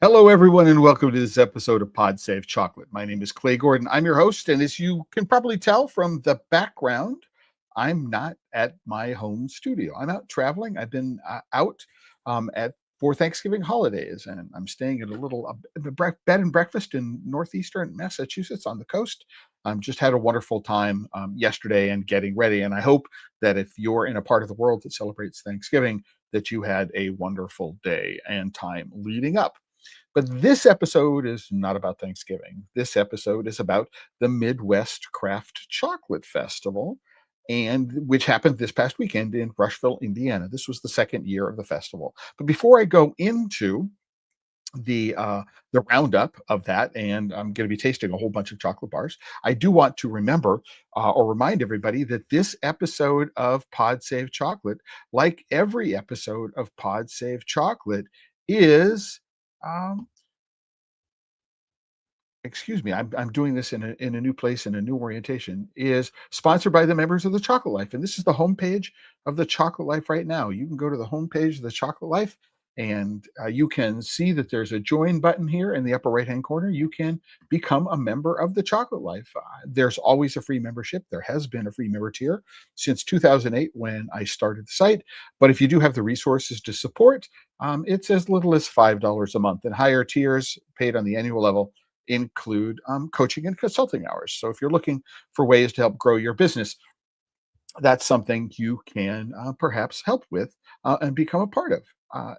Hello, everyone, and welcome to this episode of Pod Save Chocolate. My name is Clay Gordon. I'm your host, and as you can probably tell from the background, I'm not at my home studio. I'm out traveling. I've been out at for Thanksgiving holidays, and I'm staying at a little bed and breakfast in northeastern Massachusetts on the coast. Just had a wonderful time yesterday and getting ready, and I hope that if you're in a part of the world that celebrates Thanksgiving, that you had a wonderful day and time leading up. But this episode is not about Thanksgiving. This episode is about the Midwest Craft Chocolate Festival, and which happened this past weekend in Rushville, Indiana. This was the second year of the festival. But before I go into the roundup of that, and I'm going to be tasting a whole bunch of chocolate bars, I do want to remember or remind everybody that this episode of Pod Save Chocolate, like every episode of Pod Save Chocolate, is um, excuse me, I'm doing this in a new place, in a new orientation, is sponsored by the members of the Chocolate Life. And this is the homepage of the Chocolate Life right now. You can go to the homepage of the Chocolate Life, and you can see that there's a join button here in the upper right hand corner. You can become a member of the Chocolate Life. There's always a free membership. There has been a free member tier since 2008 when I started the site. But if you do have the resources to support, it's as little as $5 a month, and higher tiers paid on the annual level include coaching and consulting hours. So if you're looking for ways to help grow your business, that's something you can perhaps help with and become a part of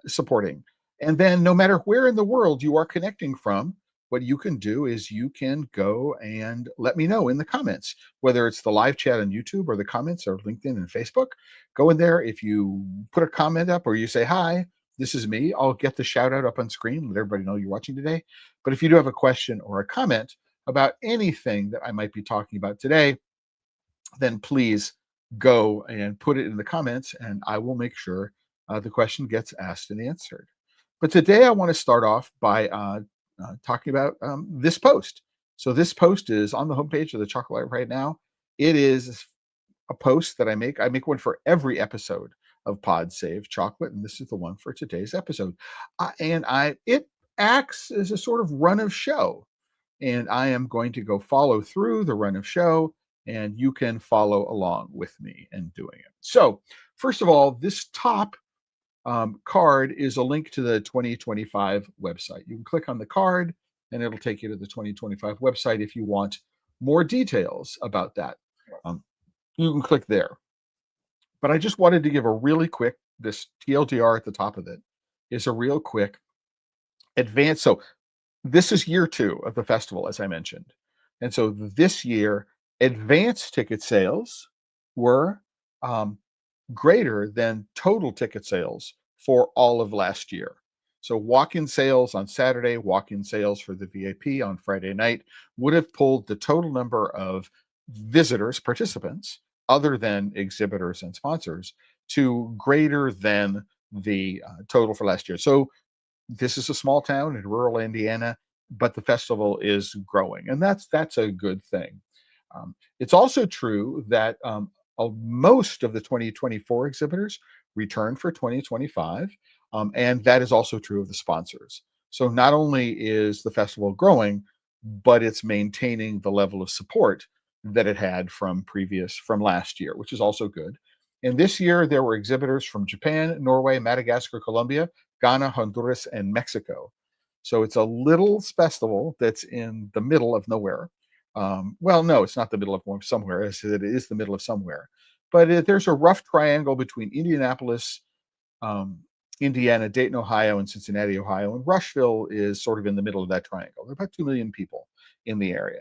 supporting. And then no matter where in the world you are connecting from, what you can do is you can go and let me know in the comments, whether it's the live chat on YouTube or the comments or LinkedIn and Facebook. Go in there. If you put a comment up or you say, "Hi, this is me," I'll get the shout out up on screen, let everybody know you're watching today. But if you do have a question or a comment about anything that I might be talking about today, then please go and put it in the comments, and I will make sure the question gets asked and answered. But today I want to start off by talking about this post. So this post is on the homepage of the Chocolate right now. It is a post that I make. I make one for every episode of Pod Save Chocolate, and this is the one for today's episode. It acts as a sort of run of show, and I am going to go follow through the run of show, and you can follow along with me in doing it. So, first of all, this top card is a link to the 2025 website. You can click on the card, and it'll take you to the 2025 website if you want more details about that. You can click there. But I just wanted to give a really quick, this TLDR at the top of it is a real quick advance. So this is year 2 of the festival, as I mentioned. And so this year, advance ticket sales were greater than total ticket sales for all of last year. So walk-in sales on Saturday, walk-in sales for the VIP on Friday night would have pulled the total number of visitors, participants, other than exhibitors and sponsors, to greater than the total for last year. So this is a small town in rural Indiana, but the festival is growing, and that's a good thing. It's also true that most of the 2024 exhibitors returned for 2025, and that is also true of the sponsors. So not only is the festival growing, but it's maintaining the level of support that it had from last year, which is also good. And this year, there were exhibitors from Japan, Norway, Madagascar, Colombia, Ghana, Honduras, and Mexico. So it's a little festival that's in the middle of nowhere. Well, no, it's not the middle of somewhere. It is the middle of somewhere. But there's a rough triangle between Indianapolis, Indiana, Dayton, Ohio, and Cincinnati, Ohio. And Rushville is sort of in the middle of that triangle. There are about 2 million people in the area.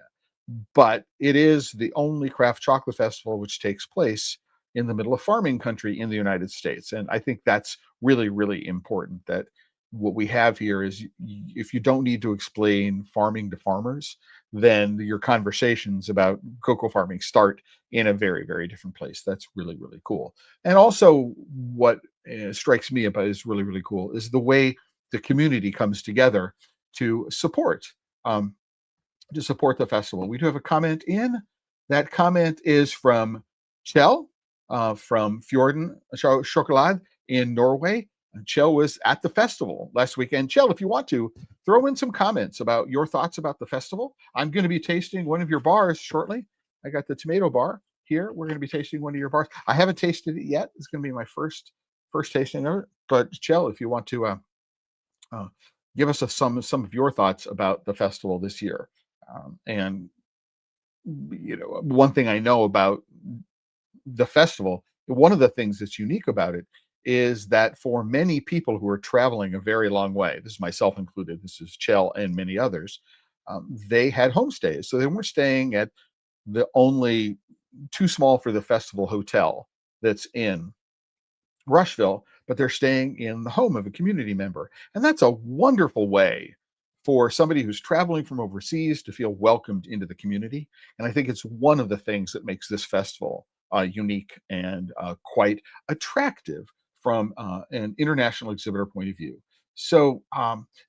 But it is the only craft chocolate festival which takes place in the middle of farming country in the United States. And I think that's really, really important, that what we have here is, if you don't need to explain farming to farmers, then your conversations about cocoa farming start in a very, very different place. That's really, really cool. And also what strikes me about is really, really cool is the way the community comes together to support the festival. We do have a comment in. That comment is from Kjell from Fjorden Chocolat in Norway. Chell was at the festival last weekend. Chell, if you want to, throw in some comments about your thoughts about the festival. I'm going to be tasting one of your bars shortly. I got the tomato bar here. We're going to be tasting one of your bars. I haven't tasted it yet. It's going to be my first tasting of it. But Chell, if you want to uh, give us some of your thoughts about the festival this year, and one thing I know about the festival, one of the things that's unique about it is that for many people who are traveling a very long way, this is myself included, this is Chell and many others, they had homestays. So they weren't staying at the only too small for the festival hotel that's in Rushville, but they're staying in the home of a community member. And that's a wonderful way for somebody who's traveling from overseas to feel welcomed into the community. And I think it's one of the things that makes this festival unique and quite attractive from an international exhibitor point of view. So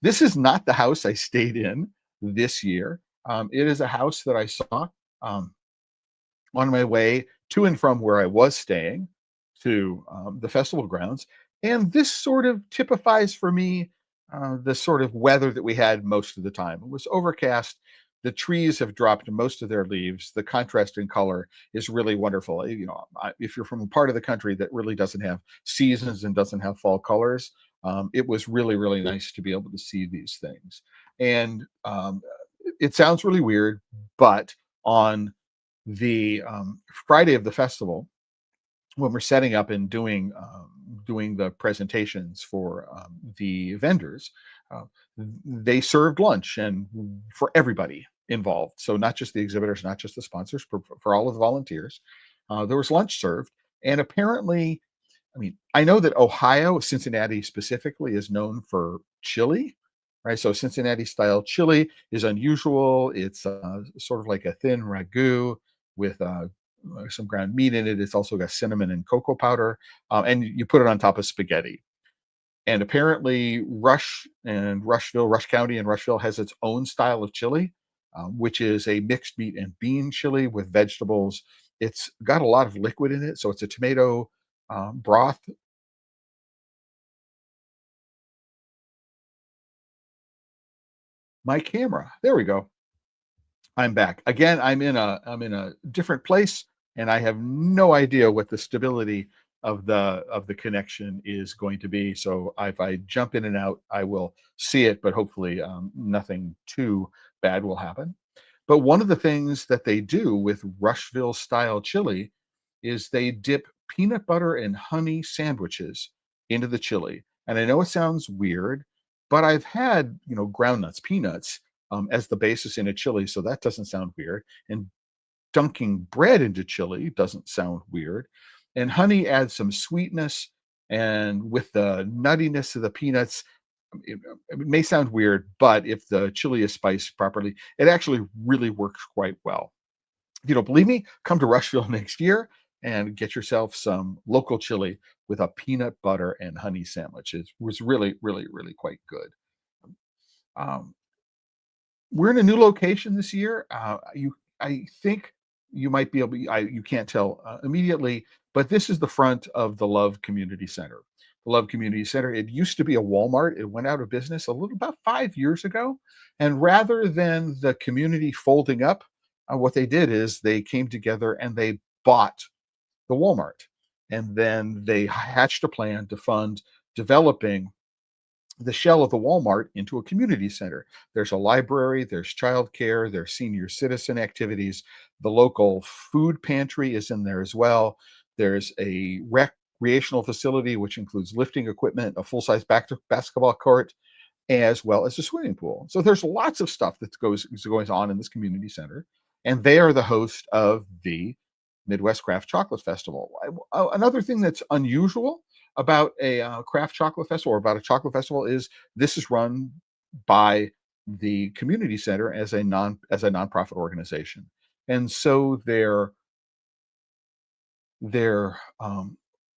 this is not the house I stayed in this year. It is a house that I saw on my way to and from where I was staying to the festival grounds. And this sort of typifies for me the sort of weather that we had most of the time. It was overcast. The trees have dropped most of their leaves. The contrast in color is really wonderful. If you're from a part of the country that really doesn't have seasons and doesn't have fall colors, it was really, really nice to be able to see these things. And it sounds really weird, but on the Friday of the festival, when we're setting up and doing the presentations for the vendors, uh, they served lunch and for everybody involved. So not just the exhibitors, not just the sponsors, for all of the volunteers, there was lunch served. And apparently, I mean, I know that Ohio, Cincinnati specifically, is known for chili, right? So Cincinnati style chili is unusual. It's sort of like a thin ragu with some ground meat in it. It's also got cinnamon and cocoa powder, and you put it on top of spaghetti. And apparently, Rush County and Rushville has its own style of chili, which is a mixed meat and bean chili with vegetables. It's got a lot of liquid in it, so it's a tomato broth. My camera. There we go. I'm back. Again, I'm in a different place and I have no idea what the stability of the connection is going to be. So if I jump in and out, I will see it, but hopefully nothing too bad will happen. But one of the things that they do with Rushville style chili is they dip peanut butter and honey sandwiches into the chili. And I know it sounds weird, but I've had, ground nuts, peanuts as the basis in a chili, so that doesn't sound weird. And dunking bread into chili doesn't sound weird. And honey adds some sweetness, and with the nuttiness of the peanuts, it may sound weird, but if the chili is spiced properly, it actually really works quite well. If you don't believe me, come to Rushville next year and get yourself some local chili with a peanut butter and honey sandwich. It was really, really, really quite good. Um, we're in a new location this year. I think you might be able. You can't tell immediately, but this is the front of the Love Community Center. The Love Community Center. It used to be a Walmart. It went out of business a little about 5 years ago, and rather than the community folding up, what they did is they came together and they bought the Walmart, and then they hatched a plan to fund developing the shell of the Walmart into a community center. There's a library, there's childcare, there's senior citizen activities. The local food pantry is in there as well. There's a recreational facility, which includes lifting equipment, a full-size basketball court, as well as a swimming pool. So there's lots of stuff that is going on in this community center. And they are the host of the Midwest Craft Chocolate Festival. Another thing that's unusual about a craft chocolate festival or about a chocolate festival is this is run by the community center as a nonprofit organization, and so their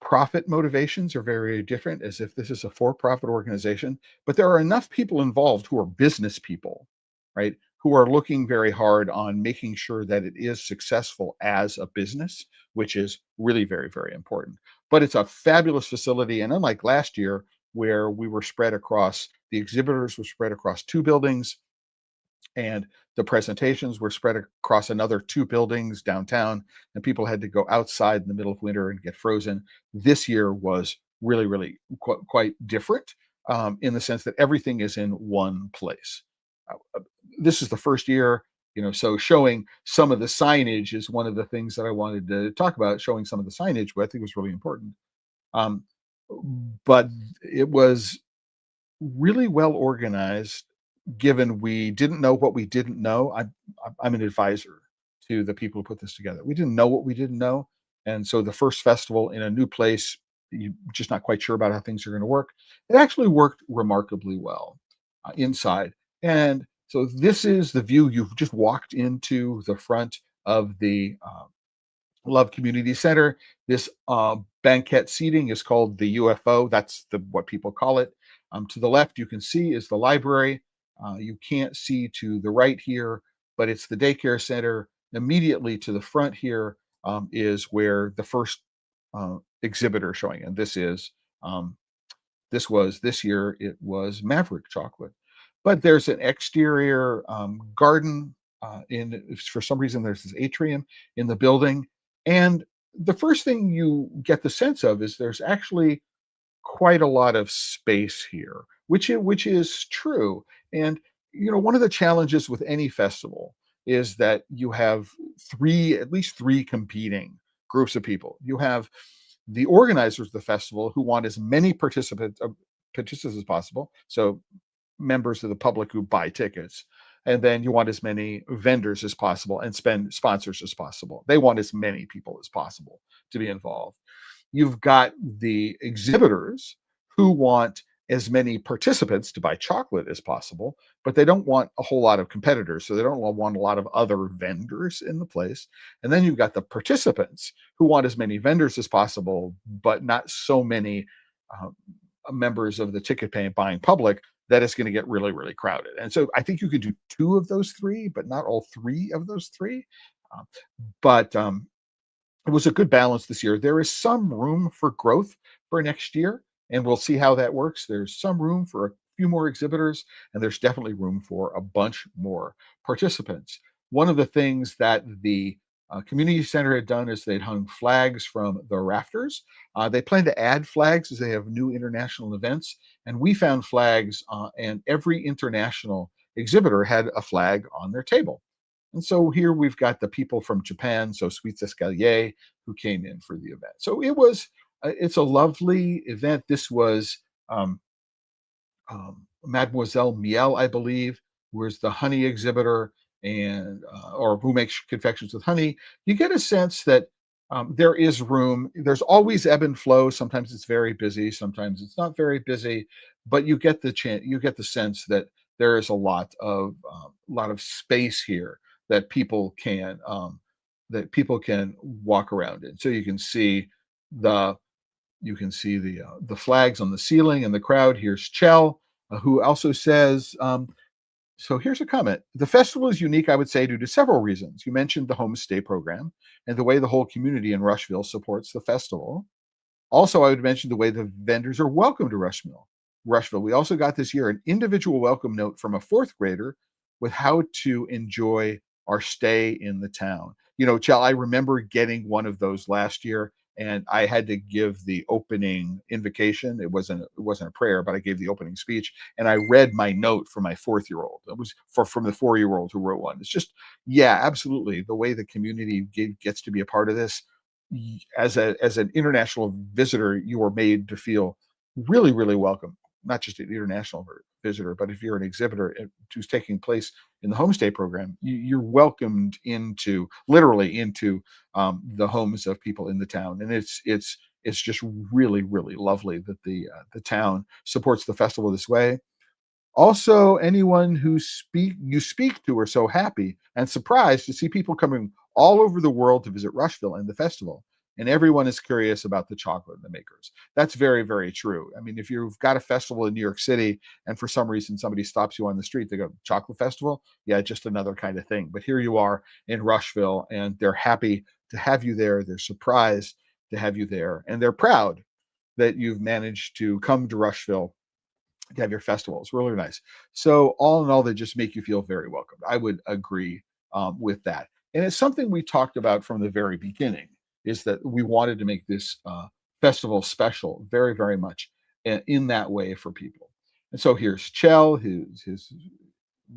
profit motivations are very different, as if this is a for-profit organization. But there are enough people involved who are business people, right? Who are looking very hard on making sure that it is successful as a business, which is really very, very important. But it's a fabulous facility. And unlike last year, where we were spread across, the exhibitors were spread across two buildings, and the presentations were spread across another two buildings downtown, and people had to go outside in the middle of winter and get frozen. This year was really quite different, in the sense that everything is in one place. This is the first year, so showing some of the signage is one of the things that I wanted to talk about. Showing some of the signage, but I think was really important. Um, but it was really well organized, given we didn't know what we didn't know. I'm an advisor to the people who put this together. We didn't know what we didn't know, and so the first festival in a new place, you're just not quite sure about how things are going to work. It actually worked remarkably well inside, and so this is the view. You've just walked into the front of the Love Community Center. This banquet seating is called the UFO. That's what people call it. To the left, you can see is the library. You can't see to the right here, but it's the daycare center. Immediately to the front here is where the first exhibitor showing, and this year it was Maverick Chocolate. But there's an exterior garden. For some reason, there's this atrium in the building, and the first thing you get the sense of is there's actually quite a lot of space here, which is true. And one of the challenges with any festival is that you have at least three competing groups of people. You have the organizers of the festival, who want as many participants as possible, so members of the public who buy tickets. And then you want as many vendors as possible and sponsors as possible. They want as many people as possible to be involved. You've got the exhibitors, who want as many participants to buy chocolate as possible, but they don't want a whole lot of competitors. So they don't want a lot of other vendors in the place. And then you've got the participants, who want as many vendors as possible, but not so many uh, members of the ticket paying buying public that it's going to get really crowded. And so I think you could do two of those three, but not all three of those three. Uh, but It was a good balance this year. There is some room for growth for next year, and we'll see how that works. There's some room for a few more exhibitors, and there's definitely room for a bunch more participants. One of the things that the community center had done is they'd hung flags from the rafters. They plan to add flags as they have new international events, and we found flags, and every international exhibitor had a flag on their table. And so here we've got the people from Japan, so Sweets Escalier, who came in for the event. So it's a lovely event. This was um, Mademoiselle Miel, I believe, was the honey exhibitor, and or who makes confections with honey. You get a sense that there is room. There's always ebb and flow. Sometimes it's very busy, sometimes it's not very busy, but you get the sense that there is a lot of space here that people can walk around in. So the you can see the flags on the ceiling and the crowd. Here's Chell, who also says, so here's a comment. The festival is unique, I would say, due to several reasons. You mentioned the homestay program and the way the whole community in Rushville supports the festival. Also, I would mention the way the vendors are welcome to Rushville. We also got this year an individual welcome note from a fourth grader with how to enjoy our stay in the town. Chell, I remember getting one of those last year, and I had to give the opening invocation. It wasn't a prayer, but I gave the opening speech, and I read my note for my 4-year-old. It was from the 4-year-old who wrote one. It's just, yeah, absolutely, the way the community gets to be a part of this. As an international visitor, you are made to feel really welcome. Not just an international visitor, but if you're an exhibitor who's taking place in the homestay program, you're welcomed literally into the homes of people in the town, and it's just really lovely that the town supports the festival this way. Also, anyone you speak to are so happy and surprised to see people coming all over the world to visit Rushville and the festival. And everyone is curious about the chocolate and the makers. That's very true. I mean, if you've got a festival in New York City and for some reason somebody stops you on the street, they go, "Chocolate festival?" Yeah, just another kind of thing. But here you are in Rushville, and they're happy to have you there. They're surprised to have you there, and they're proud that you've managed to come to Rushville to have your festival. It's really nice. So all in all, they just make you feel very welcome. I would agree with that. And it's something we talked about from the very beginning, is that we wanted to make this festival special very, very much in that way for people. And so here's Chell, his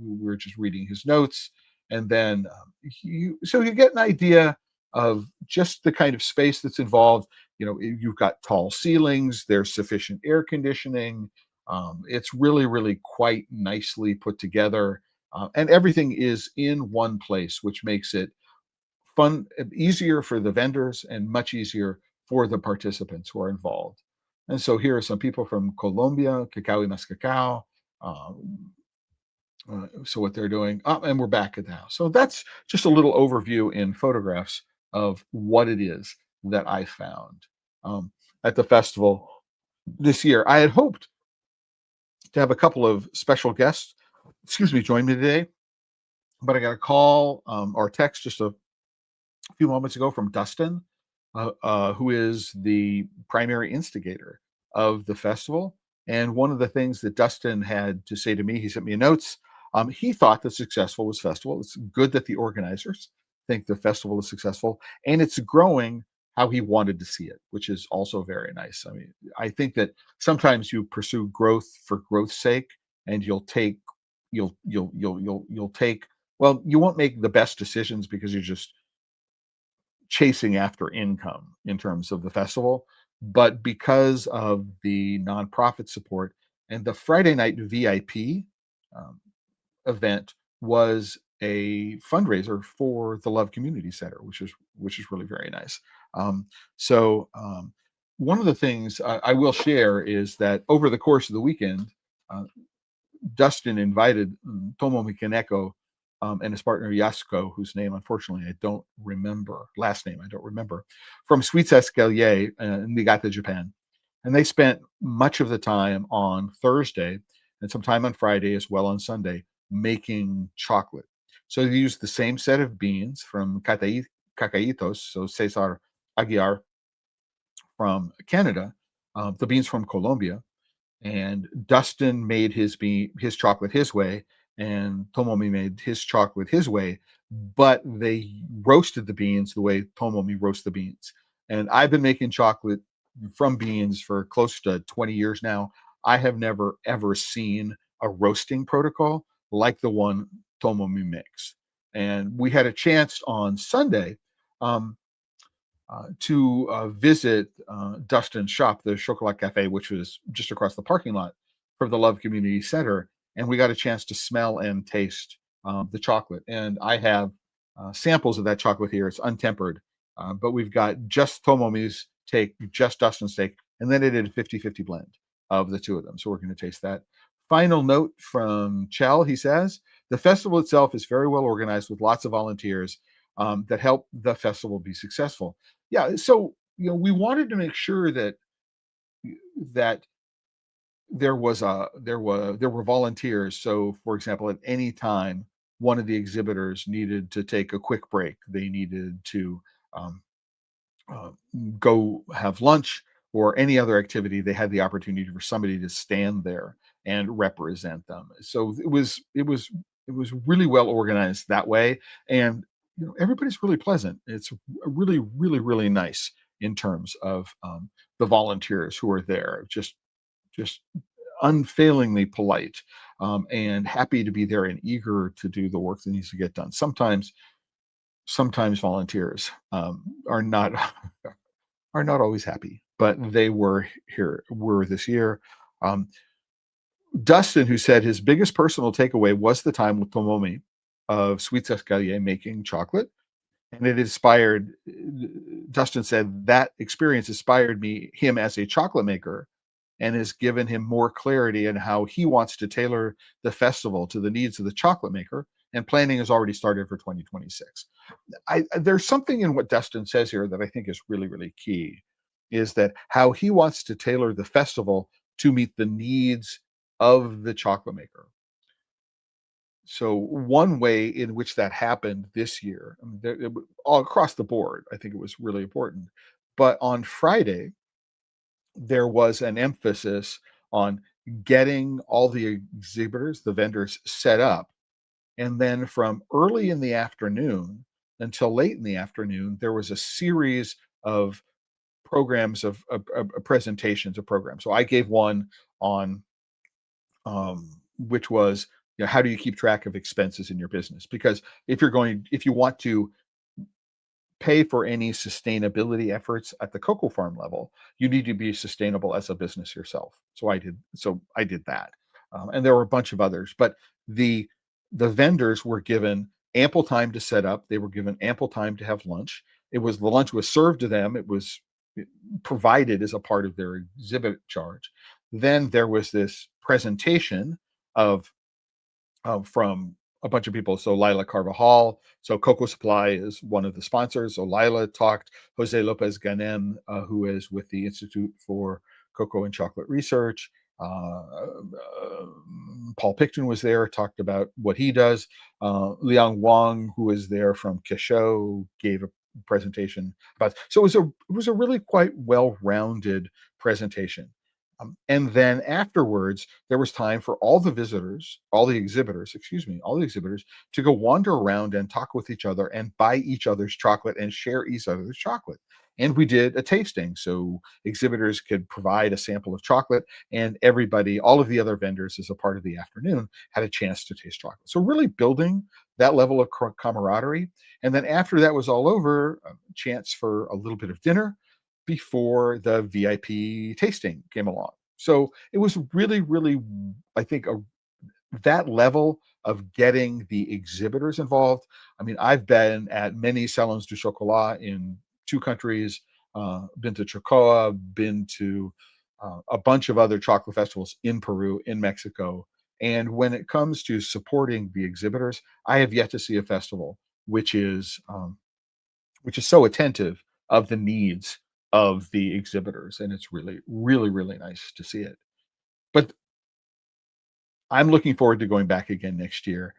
we were just reading his notes, and then so you get an idea of just the kind of space that's involved. You've got tall ceilings, there's sufficient air conditioning. It's really, really quite nicely put together, and everything is in one place, which makes it fun, easier for the vendors, and much easier for the participants who are involved. And so here are some people from Colombia, Cacao y Mas Cacao. Um, so what they're doing, and we're back at the house. So that's just a little overview in photographs of what it is that I found at the festival this year. I had hoped to have a couple of special guests, join me today, but I got a call or text just a few moments ago from Dustin, who is the primary instigator of the festival. And one of the things that Dustin had to say to me, he sent me notes. He thought the successful was festival. It's good that the organizers think the festival is successful, and it's growing how he wanted to see it, which is also very nice. I mean, I think that sometimes you pursue growth for growth's sake, and you'll take, well, you won't make the best decisions because you're just chasing after income in terms of the festival. But because of the nonprofit support, and the Friday night VIP um, event was a fundraiser for the Love Community Center, which is really very nice. So one of the things I will share is that over the course of the weekend, uh, Dustin invited Tomomi Kaneko and his partner Yasuko, whose name unfortunately I don't remember, last name I don't remember, from Sweets Escalier in Niigata, Japan. And they spent much of the time on Thursday and some time on Friday as well on Sunday making chocolate. So they used the same set of beans from Cacaitos, so Cesar Aguiar from Canada, the beans from Colombia, and Dustin made his chocolate his way, and Tomomi made his chocolate his way, but they roasted the beans the way Tomomi roasts the beans. And I've been making chocolate from beans for close to 20 years now. I have never ever seen a roasting protocol like the one Tomomi makes. And we had a chance on Sunday um, to visit Dustin's shop, the Chocolat Cafe, which was just across the parking lot from the Love Community Center. And we got a chance to smell and taste the chocolate. And I have samples of that chocolate here. It's untempered, but we've got just Tomomi's take, just Dustin's take, and then it did a 50-50 blend of the two of them. So we're going to taste that. Final note from Chell, he says, the festival itself is very well organized with lots of volunteers that help the festival be successful. Yeah, so we wanted to make sure that there were volunteers. So, for example, at any time one of the exhibitors needed to take a quick break, they needed to um, uh, go have lunch or any other activity, they had the opportunity for somebody to stand there and represent them. So it was really well organized that way, and everybody's really pleasant. It's really, really, really nice in terms of the volunteers who are there. Just unfailingly polite, and happy to be there and eager to do the work that needs to get done. Sometimes volunteers are not are not always happy, but they were this year. Um, Dustin, who said his biggest personal takeaway was the time with Tomomi of Sweets Escalier making chocolate, and it inspired. Dustin said that experience inspired him as a chocolate maker, and has given him more clarity in how he wants to tailor the festival to the needs of the chocolate maker. And planning has already started for 2026. There's something in what Dustin says here that I think is really, really key, is that how he wants to tailor the festival to meet the needs of the chocolate maker. So one way in which that happened this year, I mean, all across the board, I think it was really important. But on Friday, there was an emphasis on getting all the exhibitors, the vendors, set up. And then from early in the afternoon until late in the afternoon, there was a series of programs of presentations of programs. So I gave one on which was, how do you keep track of expenses in your business? Because if you want to pay for any sustainability efforts at the cocoa farm level, you need to be sustainable as a business yourself. So I did that, and there were a bunch of others. But the vendors were given ample time to set up. They were given ample time to have lunch. The lunch was served to them. It was provided as a part of their exhibit charge. Then there was this presentation of from a bunch of people. So Lila Carvajal, so Cocoa Supply is one of the sponsors. So Lila talked. Jose Lopez Ganem, who is with the Institute for Cocoa and Chocolate Research. Paul Picton was there, talked about what he does. Liang Wang, who is there from Kesho, gave a presentation about. So it was a really quite well-rounded presentation. And then afterwards, there was time for all the exhibitors to go wander around and talk with each other and buy each other's chocolate and share each other's chocolate. And we did a tasting. So exhibitors could provide a sample of chocolate, and all of the other vendors, as a part of the afternoon, had a chance to taste chocolate. So really building that level of camaraderie. And then after that was all over, a chance for a little bit of dinner before the VIP tasting came along. So it was really, really, I think, that level of getting the exhibitors involved. I mean, I've been at many Salons du Chocolat in 2 countries, been to CHOCOA, been to a bunch of other chocolate festivals in Peru, in Mexico. And when it comes to supporting the exhibitors, I have yet to see a festival which is so attentive of the needs of the exhibitors, and it's really, really, really nice to see it. But I'm looking forward to going back again next year.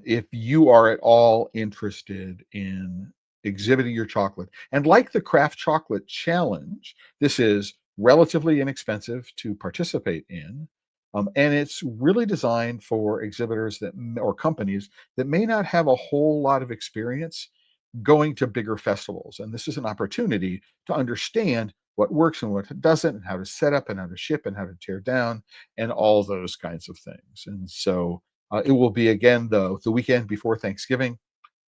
If you are at all interested in exhibiting your chocolate, and like the Craft Chocolate Challenge, this is relatively inexpensive to participate in, and it's really designed for exhibitors or companies that may not have a whole lot of experience going to bigger festivals. And this is an opportunity to understand what works and what doesn't, and how to set up and how to ship and how to tear down and all those kinds of things. And so it will be again the weekend before Thanksgiving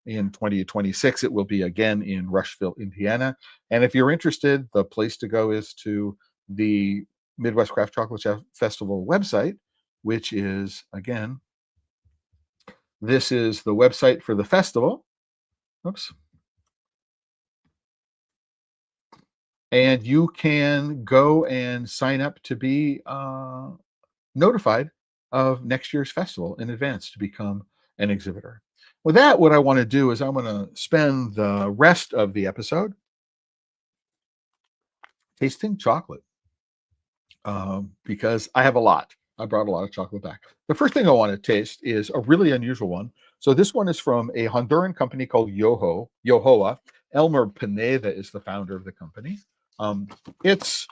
in 2026. It will be again in Rushville, Indiana. And if you're interested, the place to go is to the Midwest Craft Chocolate Festival website, which is, again, this is the website for the festival. Oops. And you can go and sign up to be notified of next year's festival in advance to become an exhibitor. With that, what I want to do is I'm going to spend the rest of the episode tasting chocolate, because I have a lot. I brought a lot of chocolate back. The first thing I want to taste is a really unusual one. So this one is from a Honduran company called Yohoa. Elmer Pineda is the founder of the company. It's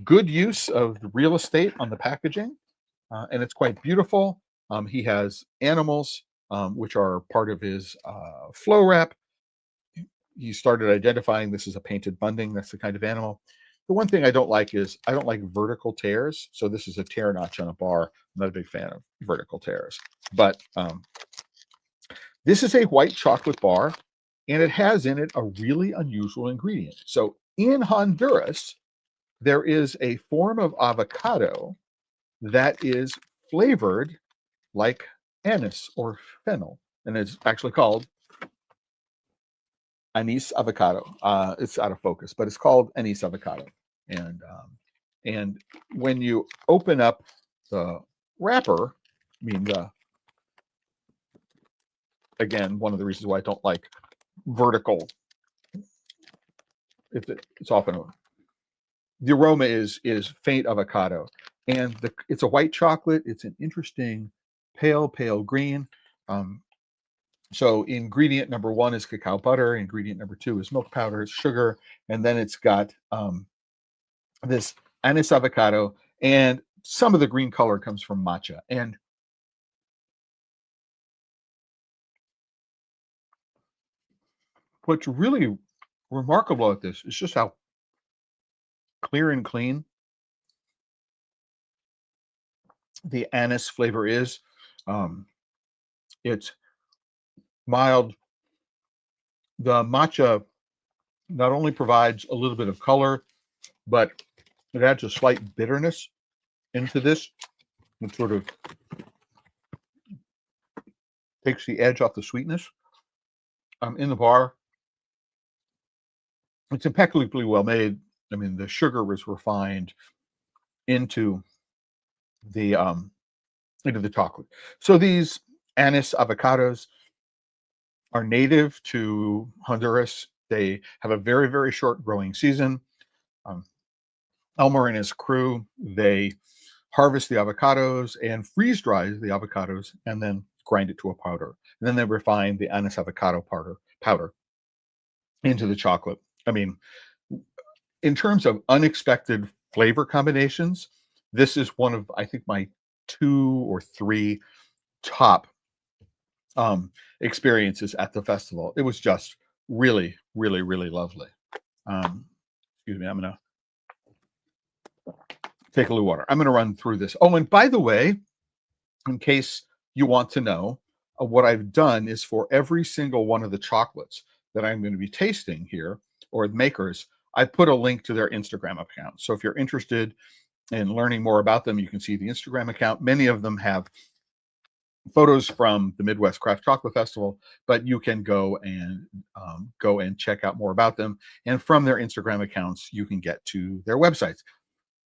good use of real estate on the packaging, and it's quite beautiful. He has animals, which are part of his flow wrap. He started identifying this as a painted bunding. That's the kind of animal. The one thing I don't like is I don't like vertical tears. So this is a tear notch on a bar. I'm not a big fan of vertical tears. But this is a white chocolate bar, and it has in it a really unusual ingredient. So in Honduras, there is a form of avocado that is flavored like anise or fennel, and it's actually called anise avocado. It's out of focus, but it's called anise avocado. And when you open up the wrapper, again, one of the reasons why I don't like vertical, it's often the aroma is faint avocado, and it's a white chocolate. It's an interesting pale green. So ingredient number one is cacao butter. Ingredient number two is milk powder, sugar, and then it's got this anise avocado, and some of the green color comes from matcha. And what's really remarkable at this is just how clear and clean the anise flavor is. Um, it's mild. The matcha not only provides a little bit of color, but it adds a slight bitterness into this. It sort of takes the edge off the sweetness. In the bar, it's impeccably well made. I mean, the sugar was refined into the chocolate. So these anise avocados are native to Honduras. They have a very short growing season. Um, Elmer and his crew, they harvest the avocados and freeze dry the avocados and then grind it to a powder. And then they refine the anise avocado powder into the chocolate. I mean, in terms of unexpected flavor combinations, this is one of, I think, my two or three top experiences at the festival. It was just really lovely. Excuse me, I'm gonna take a little water. I'm gonna run through this. Oh, and by the way, in case you want to know, what I've done is for every single one of the chocolates that I'm going to be tasting here, or the makers, I put a link to their Instagram account. So if you're interested in learning more about them, you can see the Instagram account. Many of them have photos from the Midwest Craft Chocolate Festival, but you can go and check out more about them. And from their Instagram accounts, you can get to their websites.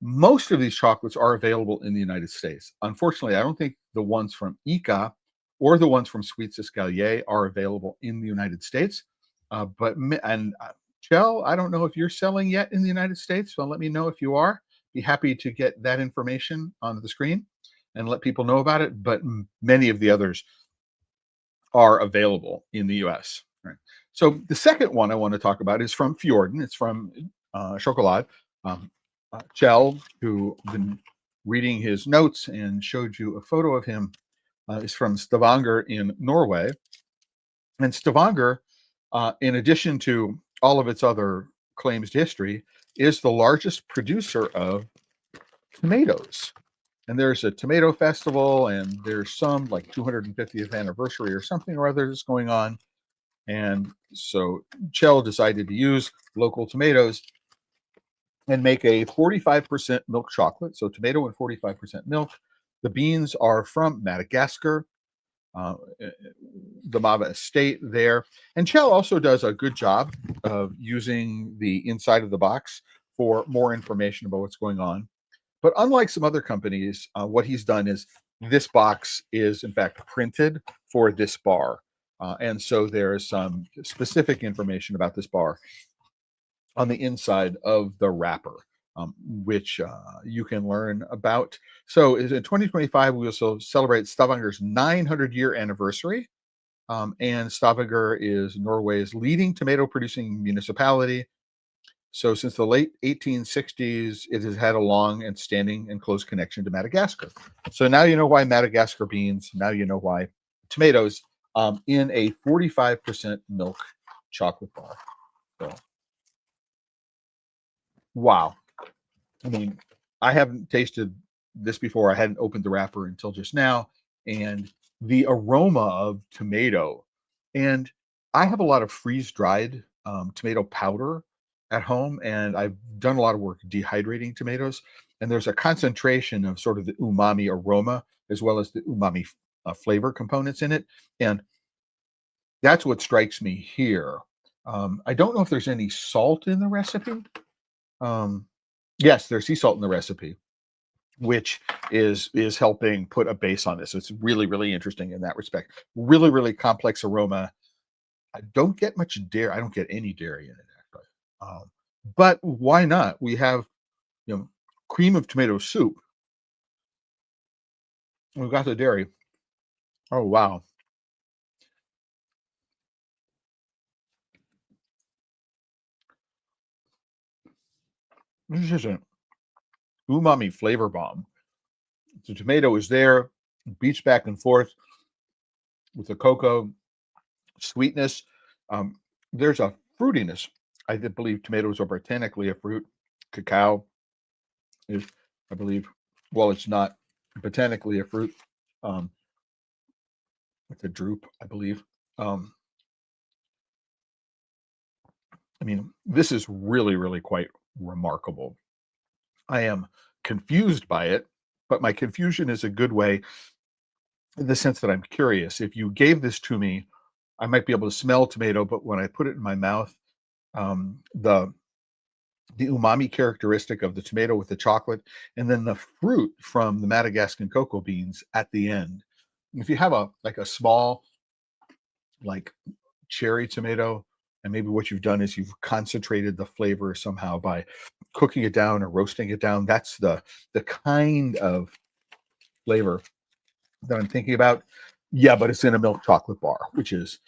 Most of these chocolates are available in the United States. Unfortunately, I don't think the ones from Ica or the ones from Sweets Escalier are available in the United States. Chell, I don't know if you're selling yet in the United States, so let me know if you are. Be happy to get that information on the screen and let people know about it. But many of the others are available in the US. Right. So the second one I want to talk about is from Fjorden. It's from Chocolat. Chell, who been reading his notes and showed you a photo of him, is from Stavanger in Norway. And Stavanger, in addition to all of its other claims to history, is the largest producer of tomatoes. And there's a tomato festival, and there's some like 250th anniversary or something or other that's going on. And so Chell decided to use local tomatoes and make a 45% milk chocolate. So tomato and 45% milk. The beans are from Madagascar, the Mava estate there. And Chell also does a good job of using the inside of the box for more information about what's going on. But unlike some other companies, what he's done is this box is in fact printed for this bar. And so there is some specific information about this bar on the inside of the wrapper, which you can learn about. So in 2025, we also celebrate Stavanger's 900-year anniversary. And Stavanger is Norway's leading tomato producing municipality. So since the late 1860s, it has had a long and standing and close connection to Madagascar. So now you know why Madagascar beans. Now you know why tomatoes in a 45% milk chocolate bar. So, wow. I mean, I haven't tasted this before. I hadn't opened the wrapper until just now. And the aroma of tomato. And I have a lot of freeze dried tomato powder at home, and I've done a lot of work dehydrating tomatoes. And there's a concentration of sort of the umami aroma as well as the umami flavor components in it. And that's what strikes me here. I don't know if there's any salt in the recipe. Yes, there's sea salt in the recipe, which is helping put a base on this. It's really interesting in that respect. Really complex aroma. I don't get much dairy. I don't get any dairy in it actually. But why not? We have cream of tomato soup. We've got the dairy. Oh wow! This is just an umami flavor bomb. The tomato is there, beats back and forth with the cocoa sweetness. There's a fruitiness. I believe tomatoes are botanically a fruit. Cacao is, I believe, well, it's not botanically a fruit. Um, it's a drupe, I believe. Um, I mean, this is really, really quite remarkable. I am confused by it, but my confusion is a good way in the sense that I'm curious. If you gave this to me, I might be able to smell tomato, but when I put it in my mouth, the umami characteristic of the tomato with the chocolate, and then the fruit from the Madagascan cocoa beans at the end. If you have a small like cherry tomato, and maybe what you've done is you've concentrated the flavor somehow by cooking it down or roasting it down. That's the kind of flavor that I'm thinking about. Yeah, but it's in a milk chocolate bar, which is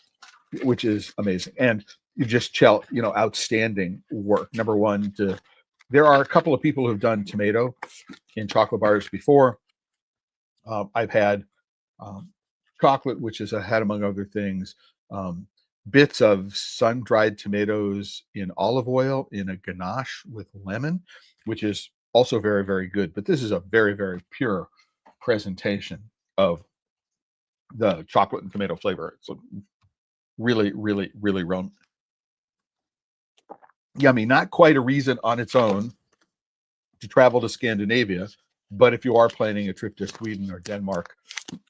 amazing. And you just outstanding work. Number one, there are a couple of people who've done tomato in chocolate bars before. I've had chocolate, which is had, among other things, bits of sun-dried tomatoes in olive oil in a ganache with lemon, which is also very, very good. But this is a very, very pure presentation of the chocolate and tomato flavor. It's really, really, really yummy. Not quite a reason on its own to travel to Scandinavia, but if you are planning a trip to Sweden or Denmark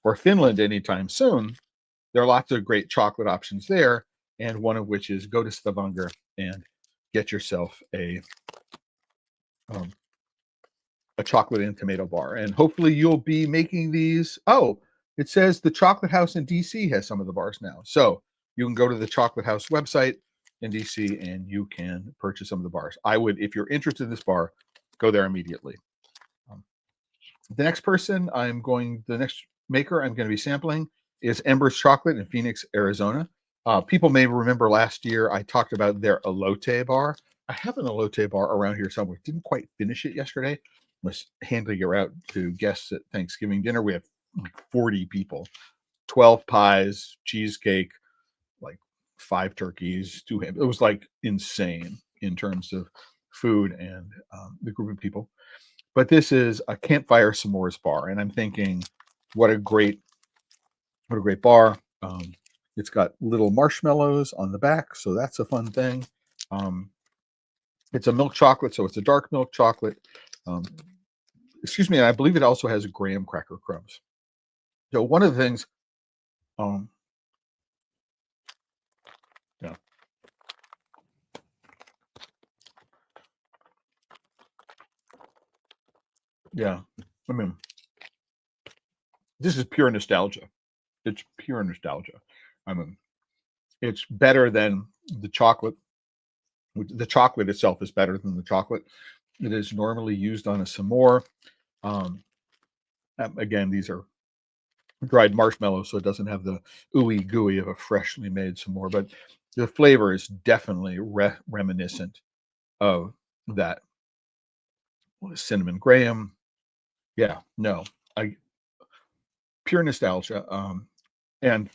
or Finland anytime soon, there are lots of great chocolate options there, and one of which is go to Stavanger and get yourself a chocolate and tomato bar. And hopefully you'll be making these. Oh, it says the Chocolate House in DC has some of the bars now. So you can go to the Chocolate House website in DC and you can purchase some of the bars. I would, if you're interested in this bar, go there immediately. The next maker I'm going to be sampling is Embers Chocolate in Phoenix, Arizona. People may remember last year I talked about their elote bar. I have an elote bar around here somewhere. Didn't quite finish it yesterday. Was handing her out to guests at Thanksgiving dinner. We had like 40 people, 12 pies, cheesecake, like 5 turkeys, 2 ham. It was like insane in terms of food and the group of people. But this is a campfire s'mores bar, and I'm thinking, what a great bar. It's got little marshmallows on the back, so that's a fun thing. It's a milk chocolate, so it's a dark milk chocolate. Excuse me, and I believe it also has graham cracker crumbs. So one of the things, yeah. Yeah, I mean, this is pure nostalgia. It's pure nostalgia. I mean, it's better than the chocolate. The chocolate itself is better than the chocolate. It is normally used on a s'more. Again, these are dried marshmallows, so it doesn't have the ooey gooey of a freshly made s'more, but the flavor is definitely reminiscent of that cinnamon graham. Yeah, no, pure nostalgia, and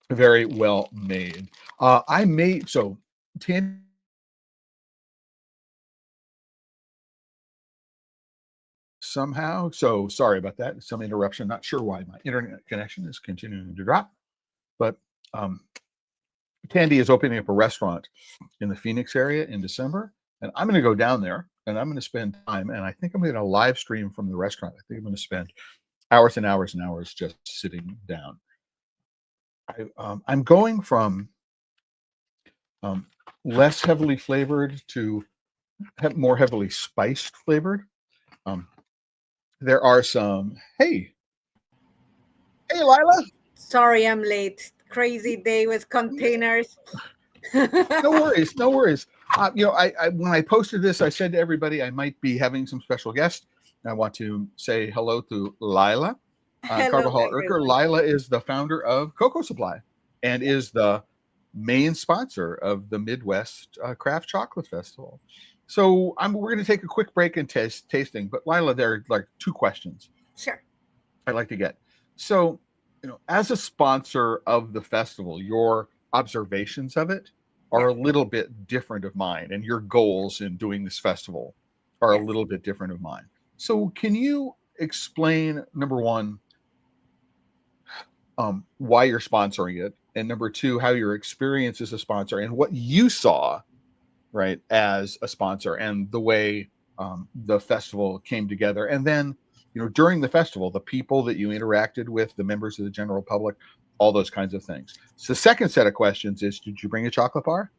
very well made. I made Tandy somehow. So sorry about that. Some interruption. Not sure why my internet connection is continuing to drop, but Tandy is opening up a restaurant in the Phoenix area in December, and I'm going to go down there and I'm going to spend time. And I think I'm going to live stream from the restaurant. I think I'm going to spend hours and hours and hours just sitting down. I'm going from less heavily flavored to more heavily spiced flavored. There are some. Hey, Lila. Sorry, I'm late. Crazy day with containers. No worries, no worries. I when I posted this, I said to everybody I might be having some special guests. I want to say hello to Lila Hello, Carbajal Erker. everyone. Lila is the founder of Cocoa Supply and is the main sponsor of the Midwest Craft Chocolate Festival. So we're going to take a quick break and tasting. But Lila, there are like two questions Sure. I'd like to get. So, as a sponsor of the festival, your observations of it are Yeah. a little bit different of mine, and your goals in doing this festival are a Yes. little bit different of mine. So, can you explain, number one, why you're sponsoring it, and number two, how your experience as a sponsor and what you saw, right, as a sponsor, and the way the festival came together, and then during the festival, the people that you interacted with, the members of the general public, all those kinds of things. So the second set of questions is, did you bring a chocolate bar?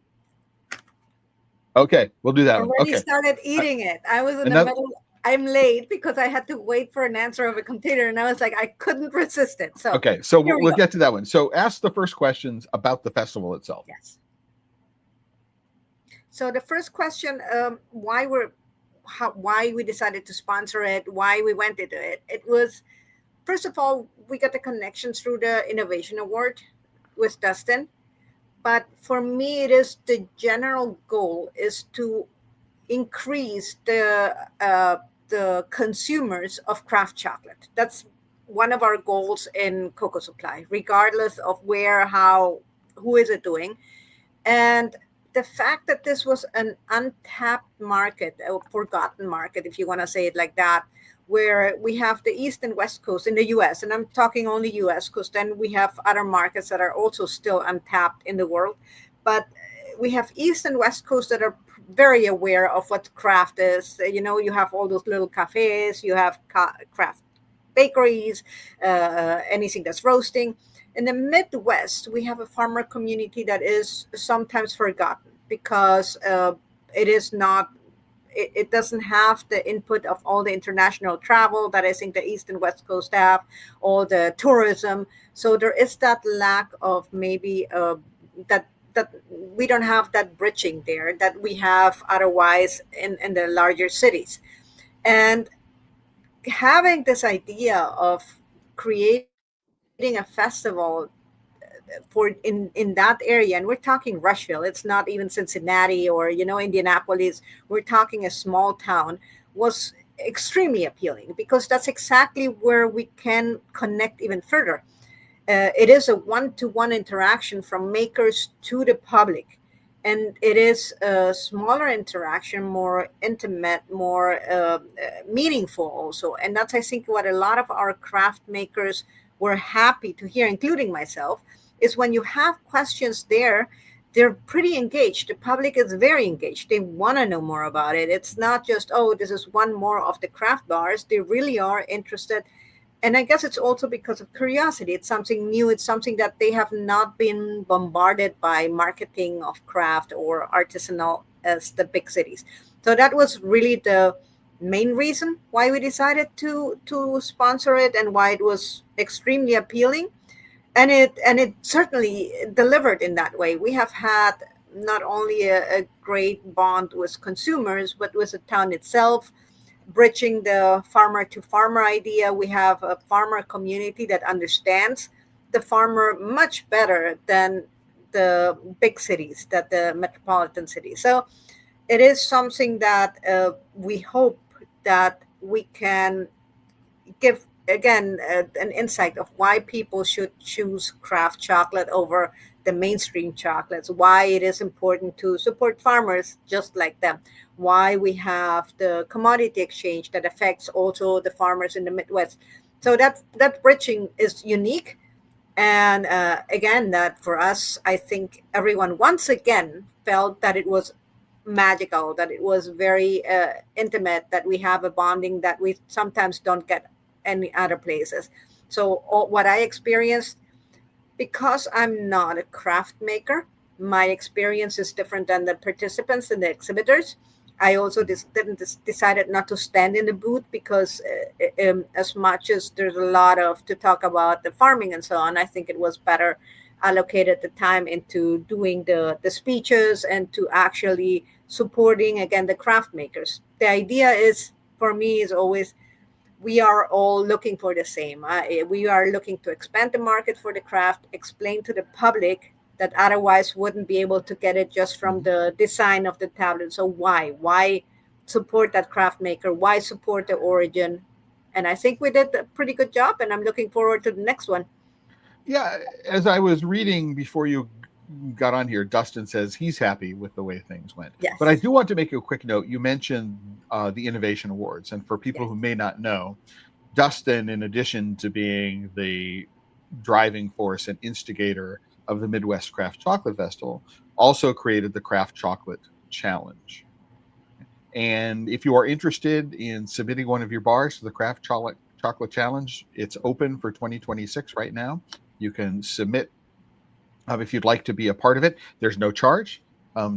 Okay, we'll do that one. Already Okay. started eating it. I was in the Another. middle. I'm late because I had to wait for an answer of a container, and I was like, I couldn't resist it. So Okay, so here we we'll go. get to that one. So ask the first questions about the festival itself. Yes. So the first question, why we decided to sponsor it, why we went into it. It was, first of all, we got the connection through the Innovation Award with Dustin. But for me, it is the general goal is to increase the consumers of craft chocolate. That's one of our goals in Cocoa Supply, regardless of where, how, who is it doing. And the fact that this was an untapped market, a forgotten market, if you want to say it like that, where we have the East and West Coast in the US, and I'm talking only US, because then we have other markets that are also still untapped in the world. But we have East and West Coast that are very aware of what craft is. You have all those little cafes, you have craft bakeries, anything that's roasting. In the Midwest, we have a farmer community that is sometimes forgotten because it is not. It doesn't have the input of all the international travel that I think the East and West Coast have, all the tourism. So there is that lack of maybe that we don't have that bridging there that we have otherwise in the larger cities. And having this idea of creating a festival for in that area, and we're talking Rushville, it's not even Cincinnati or Indianapolis, we're talking a small town, was extremely appealing because that's exactly where we can connect even further. It is a one-to-one interaction from makers to the public, and it is a smaller interaction, more intimate, more meaningful also. And that's, I think, what a lot of our craft makers were happy to hear, including myself, is when you have questions there, they're pretty engaged. The public is very engaged. They want to know more about it. It's not just, oh, this is one more of the craft bars. They really are interested. And I guess it's also because of curiosity. It's something new. It's something that they have not been bombarded by marketing of craft or artisanal as the big cities. So that was really the main reason why we decided to sponsor it and why it was extremely appealing. And it certainly delivered in that way. We have had not only a great bond with consumers, but with the town itself, bridging the farmer to farmer idea. We have a farmer community that understands the farmer much better than the big cities, that the metropolitan cities. So it is something that we hope that we can give again an insight of why people should choose craft chocolate over the mainstream chocolates, why it is important to support farmers just like them, why we have the commodity exchange that affects also the farmers in the Midwest. So that bridging is unique. And again, that for us, I think everyone once again felt that it was magical, that it was very intimate, that we have a bonding that we sometimes don't get any other places. So what I experienced, because I'm not a craft maker, my experience is different than the participants and the exhibitors. I also decided not to stand in the booth because as much as there's a lot of to talk about the farming and so on, I think it was better allocated the time into doing the speeches and to actually supporting again the craft makers. The idea is, for me, is always we are all looking for the same. We are looking to expand the market for the craft, explain to the public that otherwise wouldn't be able to get it just from the design of the tablet. So why support that craft maker? Why support the origin? And I think we did a pretty good job, and I'm looking forward to the next one. Yeah, as I was reading before you got on here, Dustin says he's happy with the way things went. Yes. But I do want to make a quick note. You mentioned the Innovation Awards, and for people who may not know, Dustin, in addition to being the driving force and instigator of the Midwest Craft Chocolate Festival, also created the Craft Chocolate Challenge. And if you are interested in submitting one of your bars to the Craft Chocolate Challenge, it's open for 2026 right now. You can submit if you'd like to be a part of it. There's no charge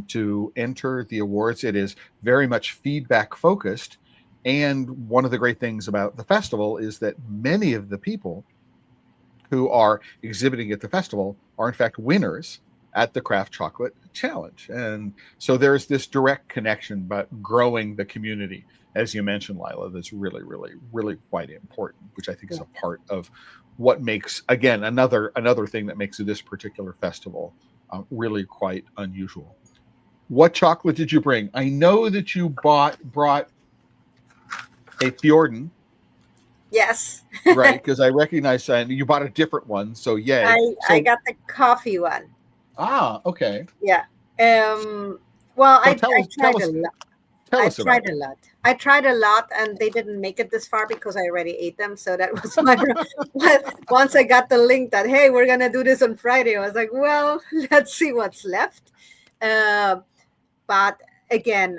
to enter the awards. It is very much feedback focused. And one of the great things about the festival is that many of the people who are exhibiting at the festival are in fact winners at the Craft Chocolate Challenge. And so there's this direct connection about growing the community, as you mentioned, Lila, that's really, really, really quite important, which I think is a part of what makes, again, another thing that makes this particular festival really quite unusual. What chocolate did you bring? I know that you brought a Fjorden. Yes. Right, because I recognize you bought a different one. So yeah. I got the coffee one. Ah, okay. Yeah. Well, I tried a lot. I tried a lot, and they didn't make it this far because I already ate them. So that was my. Once I got the link that, hey, we're gonna do this on Friday, I was like, well, let's see what's left. But again,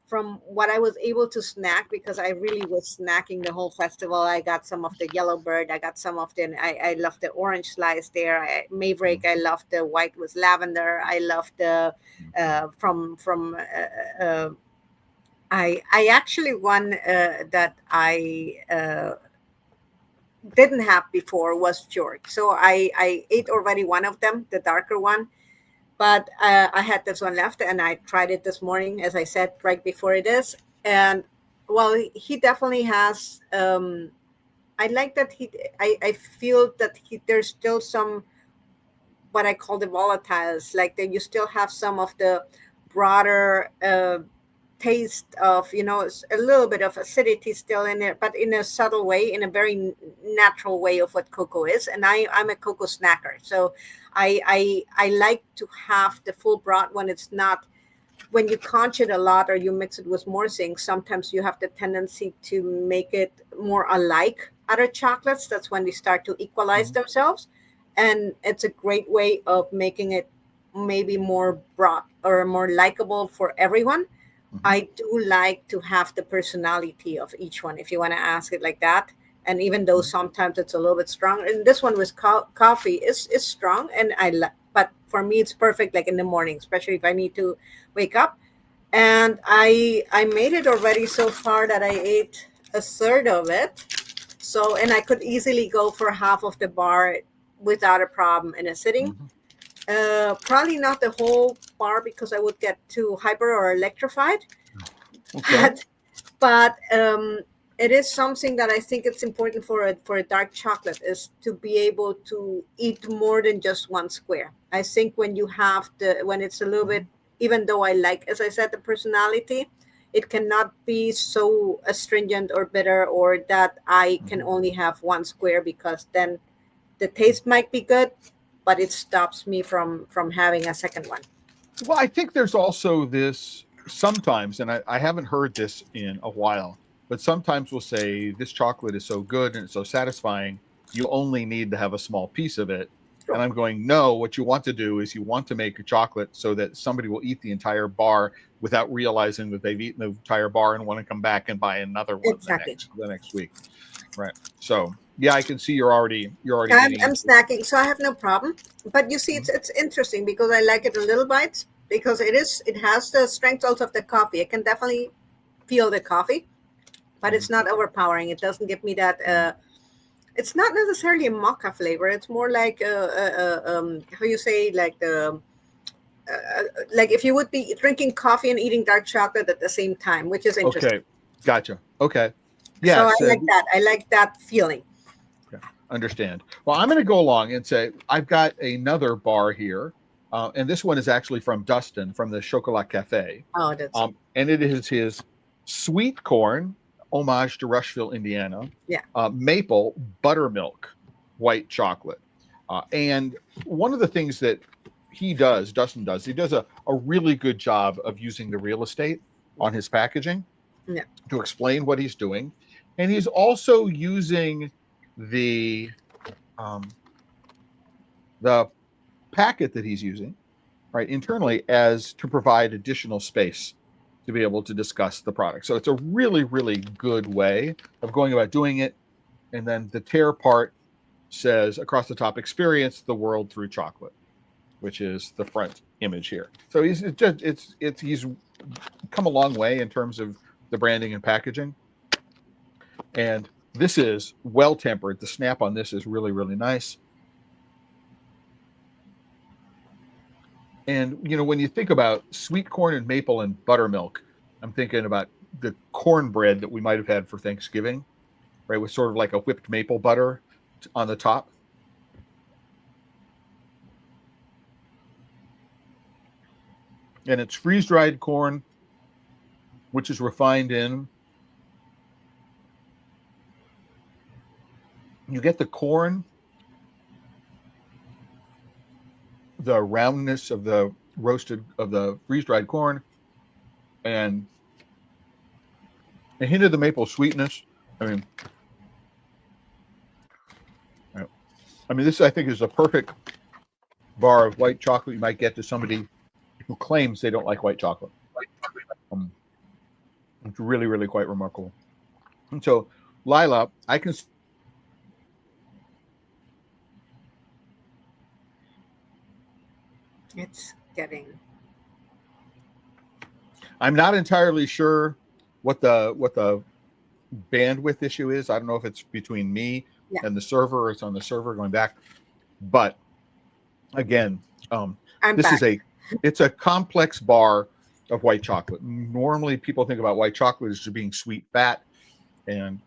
from what I was able to snack, because I really was snacking the whole festival. I got some of the Yellowbird. I got some of I love the orange slice there. Maverick. I love the white with lavender. I love the I actually one that I didn't have before was Fjord. So I ate already one of them, the darker one. But I had this one left, and I tried it this morning, as I said, right before it is. And well, he definitely has. I like that I feel that there's still some what I call the volatiles, like that you still have some of the broader taste of, a little bit of acidity still in it, but in a subtle way, in a very natural way of what cocoa is. And I'm a cocoa snacker, so I like to have the full broth when it's not, when you conch it a lot or you mix it with more things. Sometimes you have the tendency to make it more alike other chocolates. That's when they start to equalize themselves, and it's a great way of making it maybe more broad or more likable for everyone. I do like to have the personality of each one, if you want to ask it like that. And even though sometimes it's a little bit strong, and this one with coffee is strong, and but for me it's perfect, like in the morning, especially if I need to wake up. And I made it already so far that I ate a third of it. So, and I could easily go for half of the bar without a problem in a sitting. Probably not the whole bar because I would get too hyper or electrified. Okay. But it is something that I think it's important for a dark chocolate, is to be able to eat more than just one square. I think when you have when it's a little bit, even though I like, as I said, the personality, it cannot be so astringent or bitter, or that I can only have one square, because then the taste might be good, but it stops me from having a second one. Well, I think there's also this sometimes, and I haven't heard this in a while, but sometimes we'll say this chocolate is so good and it's so satisfying, you only need to have a small piece of it. Sure. And I'm going, no, what you want to do is you want to make a chocolate so that somebody will eat the entire bar without realizing that they've eaten the entire bar and want to come back and buy another one. Exactly. the next week. Right. So yeah, I can see you're already. I'm snacking, so I have no problem. But you see, it's interesting because I like it in little bites, because it has the strength also of the coffee. I can definitely feel the coffee, but it's not overpowering. It doesn't give me that. It's not necessarily a mocha flavor. It's more like how you say, like the. Like if you would be drinking coffee and eating dark chocolate at the same time, which is interesting. Okay, gotcha. Okay, yeah. So I like that. I like that feeling. Okay, understand. Well, I'm going to go along and say I've got another bar here And this one is actually from Dustin from the Chocolat Cafe. Oh, that's and it is his sweet corn, homage to Rushville, Indiana. Yeah. Maple buttermilk white chocolate. And one of the things that Dustin does, he does a really good job of using the real estate on his packaging to explain what he's doing. And he's also using the packet that he's using right internally as to provide additional space to be able to discuss the product. So it's a really, really good way of going about doing it. And then the tear part says across the top, experience the world through chocolate, which is the front image here. So he's come a long way in terms of the branding and packaging. And this is well tempered. The snap on this is really, really nice. And, you know, when you think about sweet corn and maple and buttermilk, I'm thinking about the cornbread that we might have had for Thanksgiving, right? With sort of like a whipped maple butter on the top. And it's freeze-dried corn, which is refined in. You get the corn, the roundness of the freeze-dried corn, and a hint of the maple sweetness. I mean, this I think is a perfect bar of white chocolate you might get to somebody who claims they don't like white chocolate. It's really, really quite remarkable. And so, Lila, I can. It's getting. I'm not entirely sure what the bandwidth issue is. I don't know if it's between me and the server, or it's on the server going back. But again, it's a complex bar of white chocolate. Normally, people think about white chocolate as just being sweet fat, and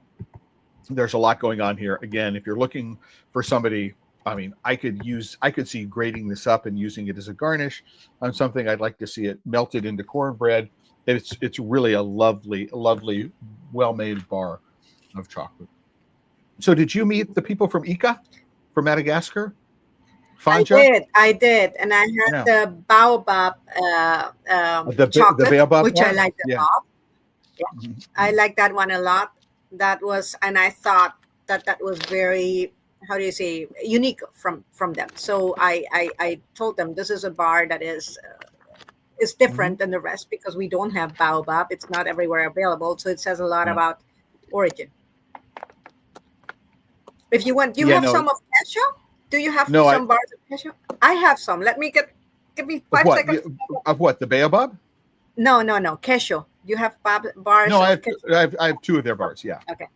there's a lot going on here. Again, if you're looking for somebody. I mean, I could see grating this up and using it as a garnish on something. I'd like to see it melted into cornbread. It's really a lovely, well-made bar of chocolate. So did you meet the people from Ica, from Madagascar? Fanja? I did. And I had the baobab chocolate, the baobab which one? I liked a lot. Yeah. Mm-hmm. I like that one a lot. And I thought that was very, how do you say, unique from them. So I told them this is a bar that is different than the rest because we don't have baobab. It's not everywhere available. So it says a lot about origin. If you want, some of cashew? Do you have some bars of cashew? I have some. Give me 5 seconds. Of what? The baobab? No. Cashew. You have bars? No, I have 2 of their bars. Yeah. Okay.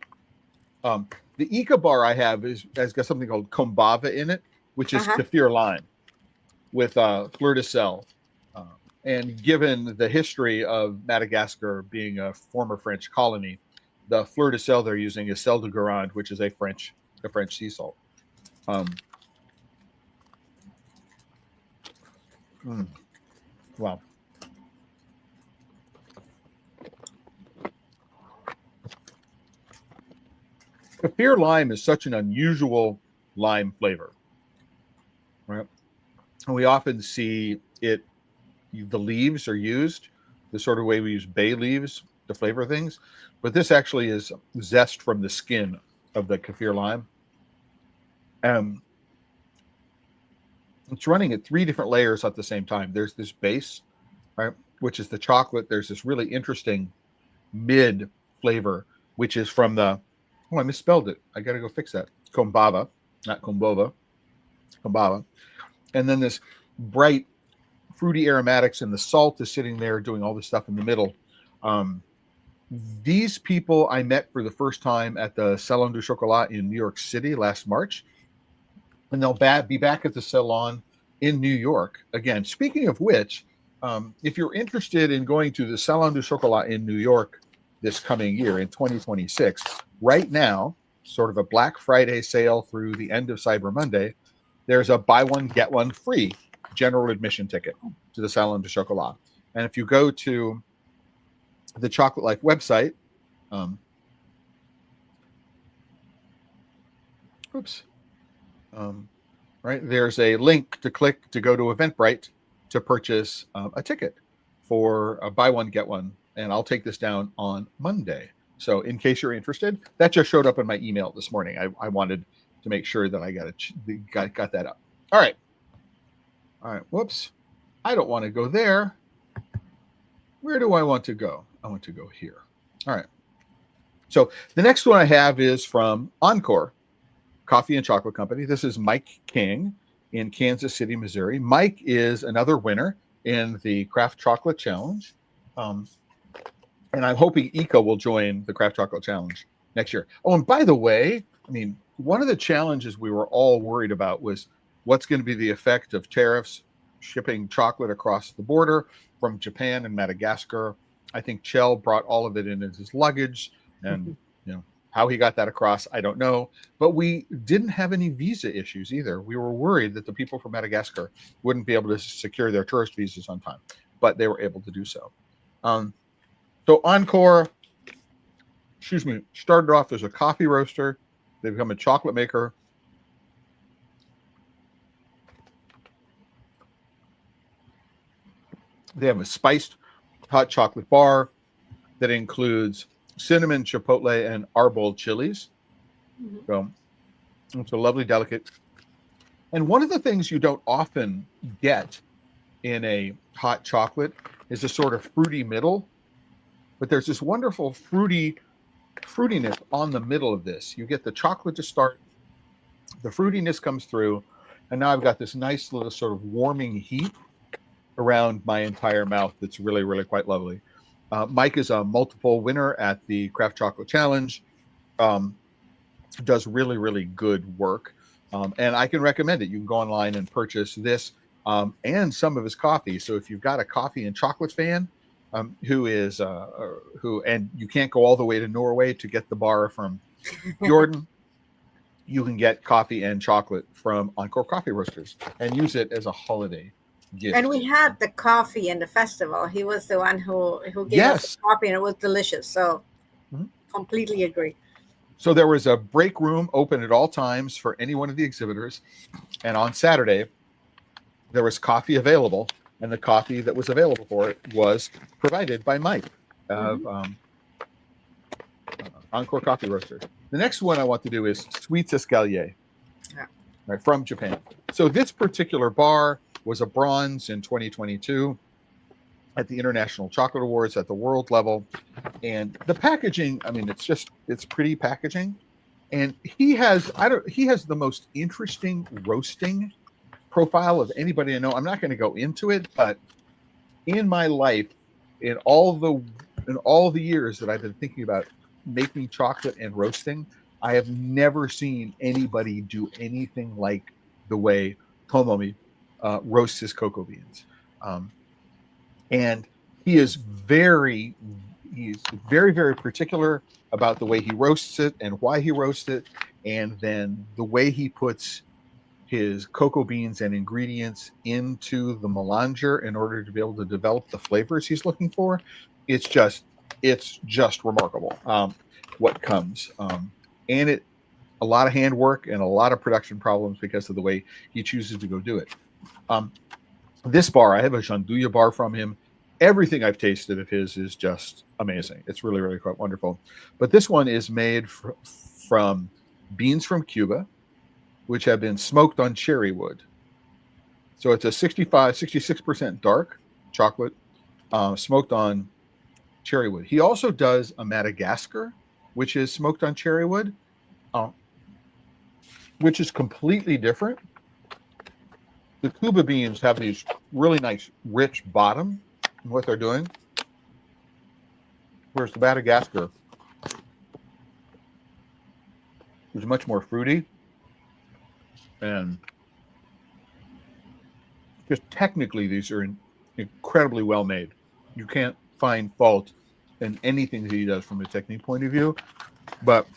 The Ica bar I have has got something called Kombava in it, which is kaffir lime with fleur de sel. And given the history of Madagascar being a former French colony, the fleur de sel they're using is sel de Guérande, which is a French sea salt. Wow. Kaffir lime is such an unusual lime flavor, right? And we often see it, the leaves are used the sort of way we use bay leaves to flavor things, but this actually is zest from the skin of the kaffir lime. It's running at 3 different layers at the same time. There's this base, right, which is the chocolate. There's this really interesting mid flavor, which is from the, I misspelled it. I got to go fix that. Kombava, not Kombova. Kombava. And then this bright fruity aromatics, and the salt is sitting there doing all this stuff in the middle. These people I met for the first time at the Salon du Chocolat in New York City last March. And they'll be back at the Salon in New York again. Speaking of which, if you're interested in going to the Salon du Chocolat in New York this coming year in 2026, right now, sort of a Black Friday sale through the end of Cyber Monday, there's a buy one, get one free general admission ticket to the Salon du Chocolat. And if you go to the Chocolate Life website, right, there's a link to click to go to Eventbrite to purchase a ticket for a buy one, get one. And I'll take this down on Monday. So in case you're interested, that just showed up in my email this morning. I wanted to make sure that I got that up. All right. Whoops. I don't want to go there. Where do I want to go? I want to go here. All right. So the next one I have is from Encore Coffee and Chocolate Company. This is Mike King in Kansas City, Missouri. Mike is another winner in the Craft Chocolate Challenge. And I'm hoping Eco will join the Craft Chocolate Challenge next year. Oh, and by the way, I mean, one of the challenges we were all worried about was what's going to be the effect of tariffs shipping chocolate across the border from Japan and Madagascar. I think Chell brought all of it in as his luggage, and how he got that across, I don't know. But we didn't have any visa issues either. We were worried that the people from Madagascar wouldn't be able to secure their tourist visas on time, but they were able to do so. So Encore, started off as a coffee roaster. They become a chocolate maker. They have a spiced hot chocolate bar that includes cinnamon, chipotle, and arbol chilies. So it's a lovely delicate. And one of the things you don't often get in a hot chocolate is a sort of fruity middle. But there's this wonderful fruitiness on the middle of this. You get the chocolate to start, the fruitiness comes through, and now I've got this nice little sort of warming heat around my entire mouth that's really, really quite lovely. Mike is a multiple winner at the Craft Chocolate Challenge, does really, really good work, and I can recommend it. You can go online and purchase this and some of his coffee. So if you've got a coffee and chocolate fan, and you can't go all the way to Norway to get the bar from Jordan, you can get coffee and chocolate from Encore Coffee Roasters and use it as a holiday gift. And we had the coffee in the festival. He was the one who gave us the coffee, and it was delicious. So completely agree. So there was a break room open at all times for any one of the exhibitors. And on Saturday, there was coffee available. And the coffee that was available for it was provided by Mike of Encore Coffee Roaster. The next one I want to do is Sweets Escalier, right, from Japan. So this particular bar was a bronze in 2022 at the International Chocolate Awards at the world level. And the packaging, I mean, it's pretty packaging. And he has the most interesting roasting profile of anybody I know. I'm not going to go into it, but in my life, in all the years that I've been thinking about making chocolate and roasting, I have never seen anybody do anything like the way Tomomi roasts his cocoa beans. And he's very, very particular about the way he roasts it and why he roasts it, and then the way he puts his cocoa beans and ingredients into the melanger in order to be able to develop the flavors he's looking for. It's just remarkable what comes. And a lot of handwork and a lot of production problems because of the way he chooses to go do it. This bar, I have a Gianduja bar from him. Everything I've tasted of his is just amazing. It's really, really quite wonderful. But this one is made from beans from Cuba, which have been smoked on cherry wood. So it's a 66% dark chocolate smoked on cherry wood. He also does a Madagascar, which is smoked on cherry wood, which is completely different. The Cuba beans have these really nice, rich bottom in what they're doing, whereas the Madagascar is much more fruity. And just technically, these are incredibly well made. You can't find fault in anything that he does from a technique point of view. But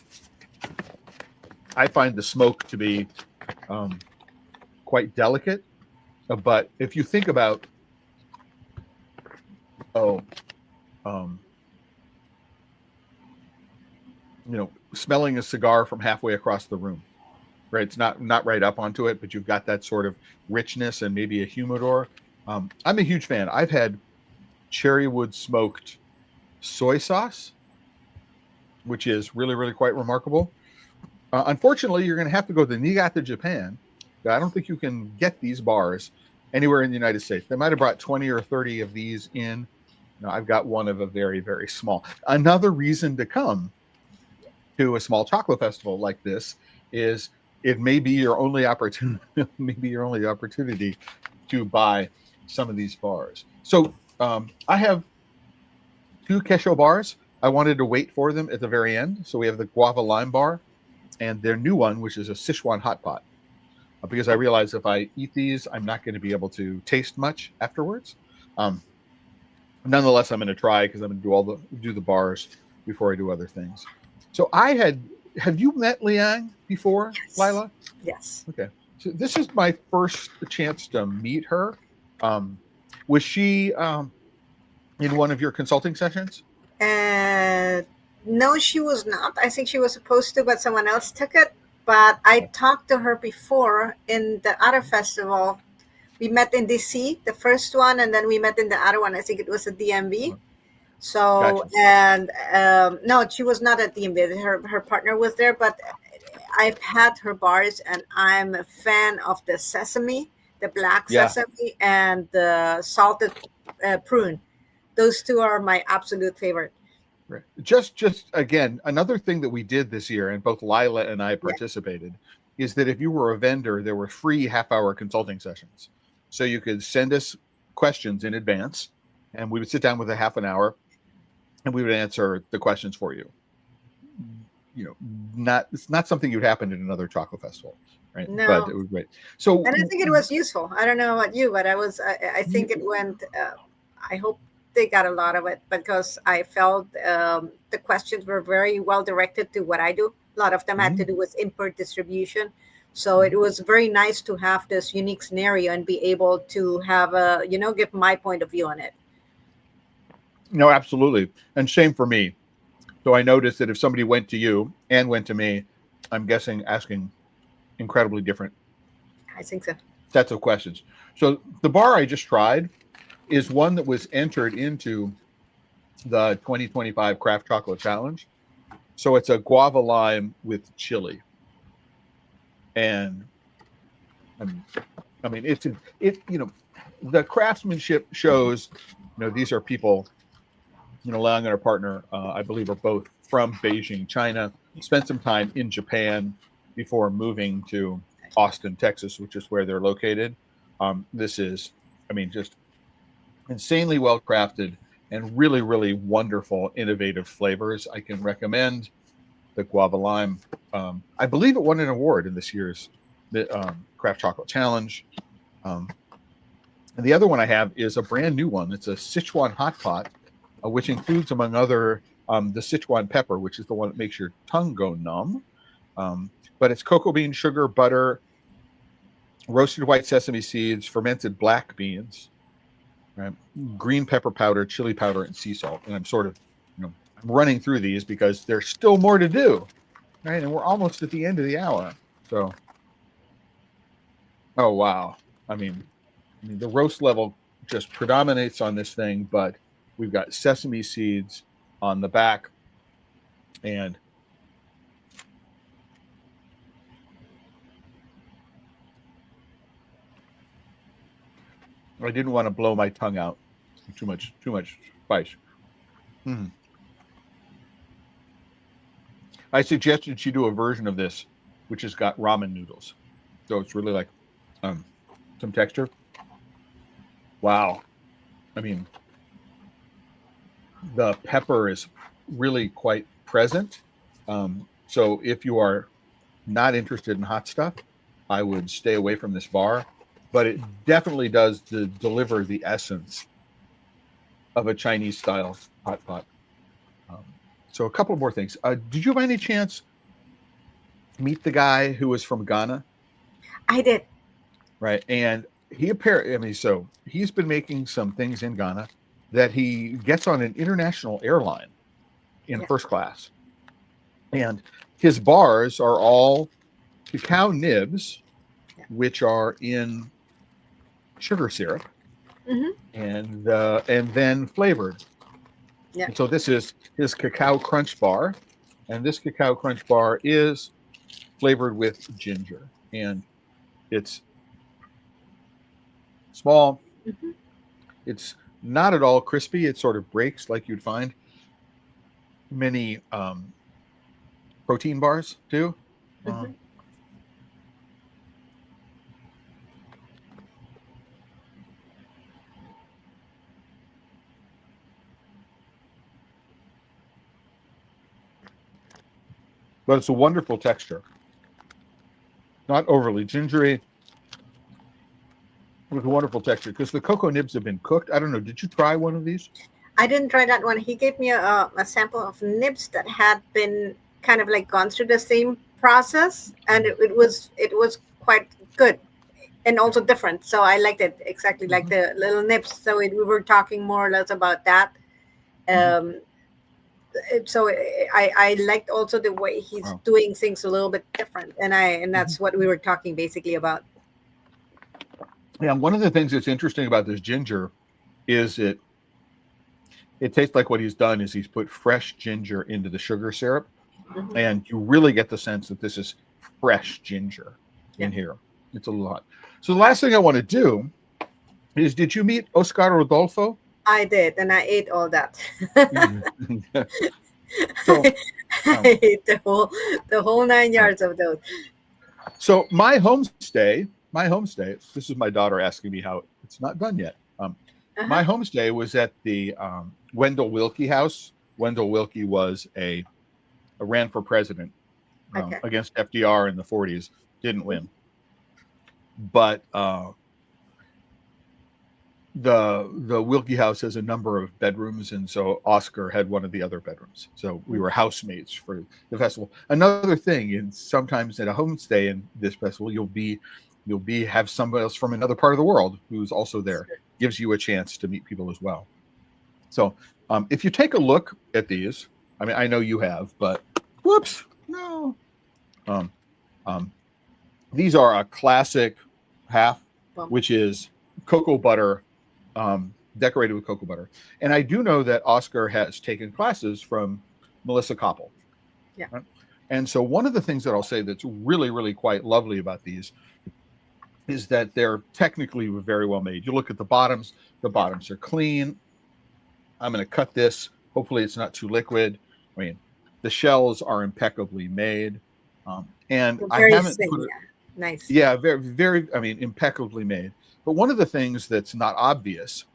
I find the smoke to be quite delicate. But if you think about, oh, um, smelling a cigar from halfway across the room, right? It's not right up onto it, but you've got that sort of richness and maybe a humidor. I'm a huge fan. I've had cherrywood smoked soy sauce, which is really, really quite remarkable. Unfortunately, you're going to have to go to Niigata, Japan. I don't think you can get these bars anywhere in the United States. They might have brought 20 or 30 of these in. I've got one of a very, very small. Another reason to come to a small chocolate festival like this is it may be your only opportunity, to buy some of these bars. So I have 2 Kesho bars. I wanted to wait for them at the very end. So we have the guava lime bar and their new one, which is a Sichuan hot pot. Because I realize if I eat these, I'm not going to be able to taste much afterwards. Nonetheless, I'm going to try because I'm going to do the bars before I do other things. So have you met Liang before, Yes. Lila? Yes. Okay. So this is my first chance to meet her. Was she in one of your consulting sessions? No, she was not. I think she was supposed to, but someone else took it. But I talked to her before in the other festival. We met in DC, the first one, and then we met in the other one. I think it was at DMV. So, Gotcha. and no, she was not at DMV. Her partner was there, but I've had her bars, and I'm a fan of the sesame, the black sesame, and the salted prune. Those 2 are my absolute favorite. Right. Just again, another thing that we did this year, and both Lila and I participated, is that if you were a vendor, there were free half-hour consulting sessions. So you could send us questions in advance, and we would sit down with a half an hour, and we would answer the questions for you. It's not something you'd happen at another chocolate festival, right? No. But it was great. So, and I think it was useful. I don't know about you, but I think it went. I hope they got a lot of it because I felt the questions were very well directed to what I do. A lot of them had to do with import distribution. So it was very nice to have this unique scenario and be able to have give my point of view on it. No, absolutely. And same for me. So I noticed that if somebody went to you and went to me, I'm guessing asking incredibly different I think so. Sets of questions. So the bar I just tried is one that was entered into the 2025 Craft Chocolate Challenge. So it's a guava lime with chili. And I mean, the craftsmanship shows, these are people, Liang and our partner, I believe, are both from Beijing, China, spent some time in Japan before moving to Austin, Texas, which is where they're located. This is, just insanely well crafted and really, really wonderful, innovative flavors. I can recommend the guava lime. I believe it won an award in this year's Craft Chocolate Challenge. And the other one I have is a brand new one. It's a Sichuan hot pot, which includes, among other, the Sichuan pepper, which is the one that makes your tongue go numb. But it's cocoa bean, sugar, butter, roasted white sesame seeds, fermented black beans, right? Green pepper powder, chili powder, and sea salt. And I'm sort of, I'm running through these because there's still more to do, right? And we're almost at the end of the hour. So, oh, wow. The roast level just predominates on this thing, but we've got sesame seeds on the back, and I didn't want to blow my tongue out. Too much spice. I suggested she do a version of this, which has got ramen noodles. So it's really like some texture. Wow. The pepper is really quite present. So if you are not interested in hot stuff, I would stay away from this bar. But it definitely does deliver the essence of a Chinese style hot pot. So a couple more things. Did you by any chance meet the guy who was from Ghana? I did. Right. And so he's been making some things in Ghana that he gets on an international airline in first class. And his bars are all cacao nibs, which are in sugar syrup, and then flavored. Yeah. And so this is his cacao crunch bar, and this cacao crunch bar is flavored with ginger, and it's small. It's not at all crispy. It sort of breaks like you'd find many protein bars do. But it's a wonderful texture. Not overly gingery. It's a wonderful texture because the cocoa nibs have been cooked. I don't know. Did you try one of these? I didn't try that one. He gave me a sample of nibs that had been kind of like gone through the same process, and it was quite good and also different. So I liked it exactly like the little nibs. So we were talking more or less about that. So I liked also the way he's doing things a little bit different, and that's what we were talking basically about. Yeah, one of the things that's interesting about this ginger is it tastes like what he's done is he's put fresh ginger into the sugar syrup, and you really get the sense that this is fresh ginger in here. It's a lot. So the last thing I want to do is, did you meet Oscar Rodolfo? I did, and I ate all that. So, I ate the whole 9 yards of those. So my homestay, this is my daughter asking me how it's not done yet. My homestay was at the Wendell Willkie house. Wendell Willkie was ran for president against FDR in the 40s, didn't win. But the Willkie house has a number of bedrooms, and so Oscar had one of the other bedrooms. So we were housemates for the festival. Another thing, and sometimes at a homestay in this festival, you'll have somebody else from another part of the world who's also there. Gives you a chance to meet people as well. So if you take a look at these, I mean, I know you have, but whoops, no. These are a classic half, which is cocoa butter, decorated with cocoa butter. And I do know that Oscar has taken classes from Melissa Koppel. Yeah. Right? And so one of the things that I'll say that's really, really quite lovely about these is that they're technically very well made. You look at the bottoms are clean. I'm going to cut this. Hopefully it's not too liquid. I mean, the shells are impeccably made. And I haven't put it, nice. Yeah, very, very, I mean, impeccably made. But one of the things that's not obvious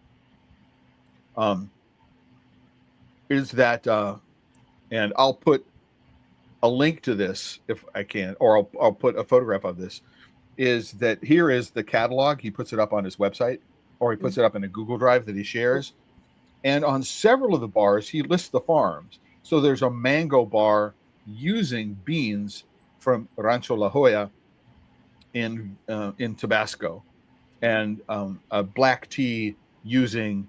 is that, and I'll put a link to this if I can, or I'll put a photograph of this, is that here is the catalog. He puts it up on his website, or he puts it up in a Google Drive that he shares. And on several of the bars, he lists the farms. So there's a mango bar using beans from Rancho La Jolla in Tabasco, and a black tea using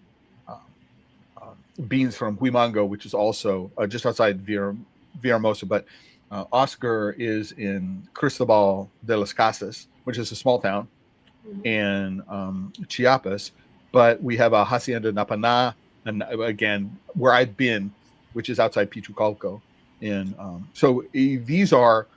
beans from Huimango, which is also just outside Villahermosa. But Oscar is in Cristobal de las Casas, which is a small town in Chiapas. But we have a Hacienda Napana, and again, where I've been, which is outside Pichucalco. And so these are,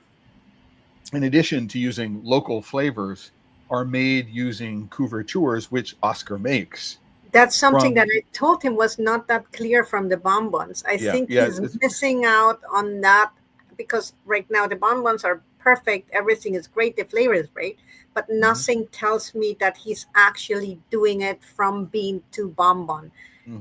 in addition to using local flavors, are made using couvertures, which Oscar makes. That's something that I told him was not that clear from the bonbons. I think he's missing out on that, because right now the bonbons are perfect. Everything is great. The flavor is great, but nothing tells me that he's actually doing it from bean to bonbon.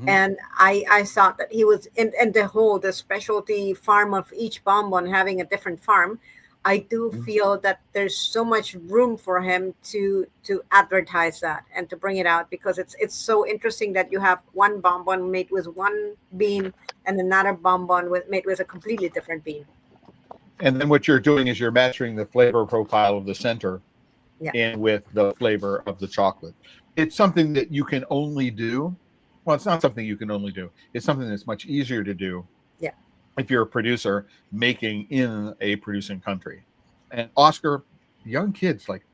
And I thought that he was, and the specialty farm of each bonbon having a different farm. I do feel that there's so much room for him to advertise that and to bring it out, because it's so interesting that you have one bonbon made with one bean and another bonbon made with a completely different bean. And then what you're doing is you're matching the flavor profile of the center Yeah. and with the flavor of the chocolate. It's something that you can only do. Well, it's not something you can only do. It's something that's much easier to do Yeah. if you're a producer making in a producing country. And Oscar, young kids like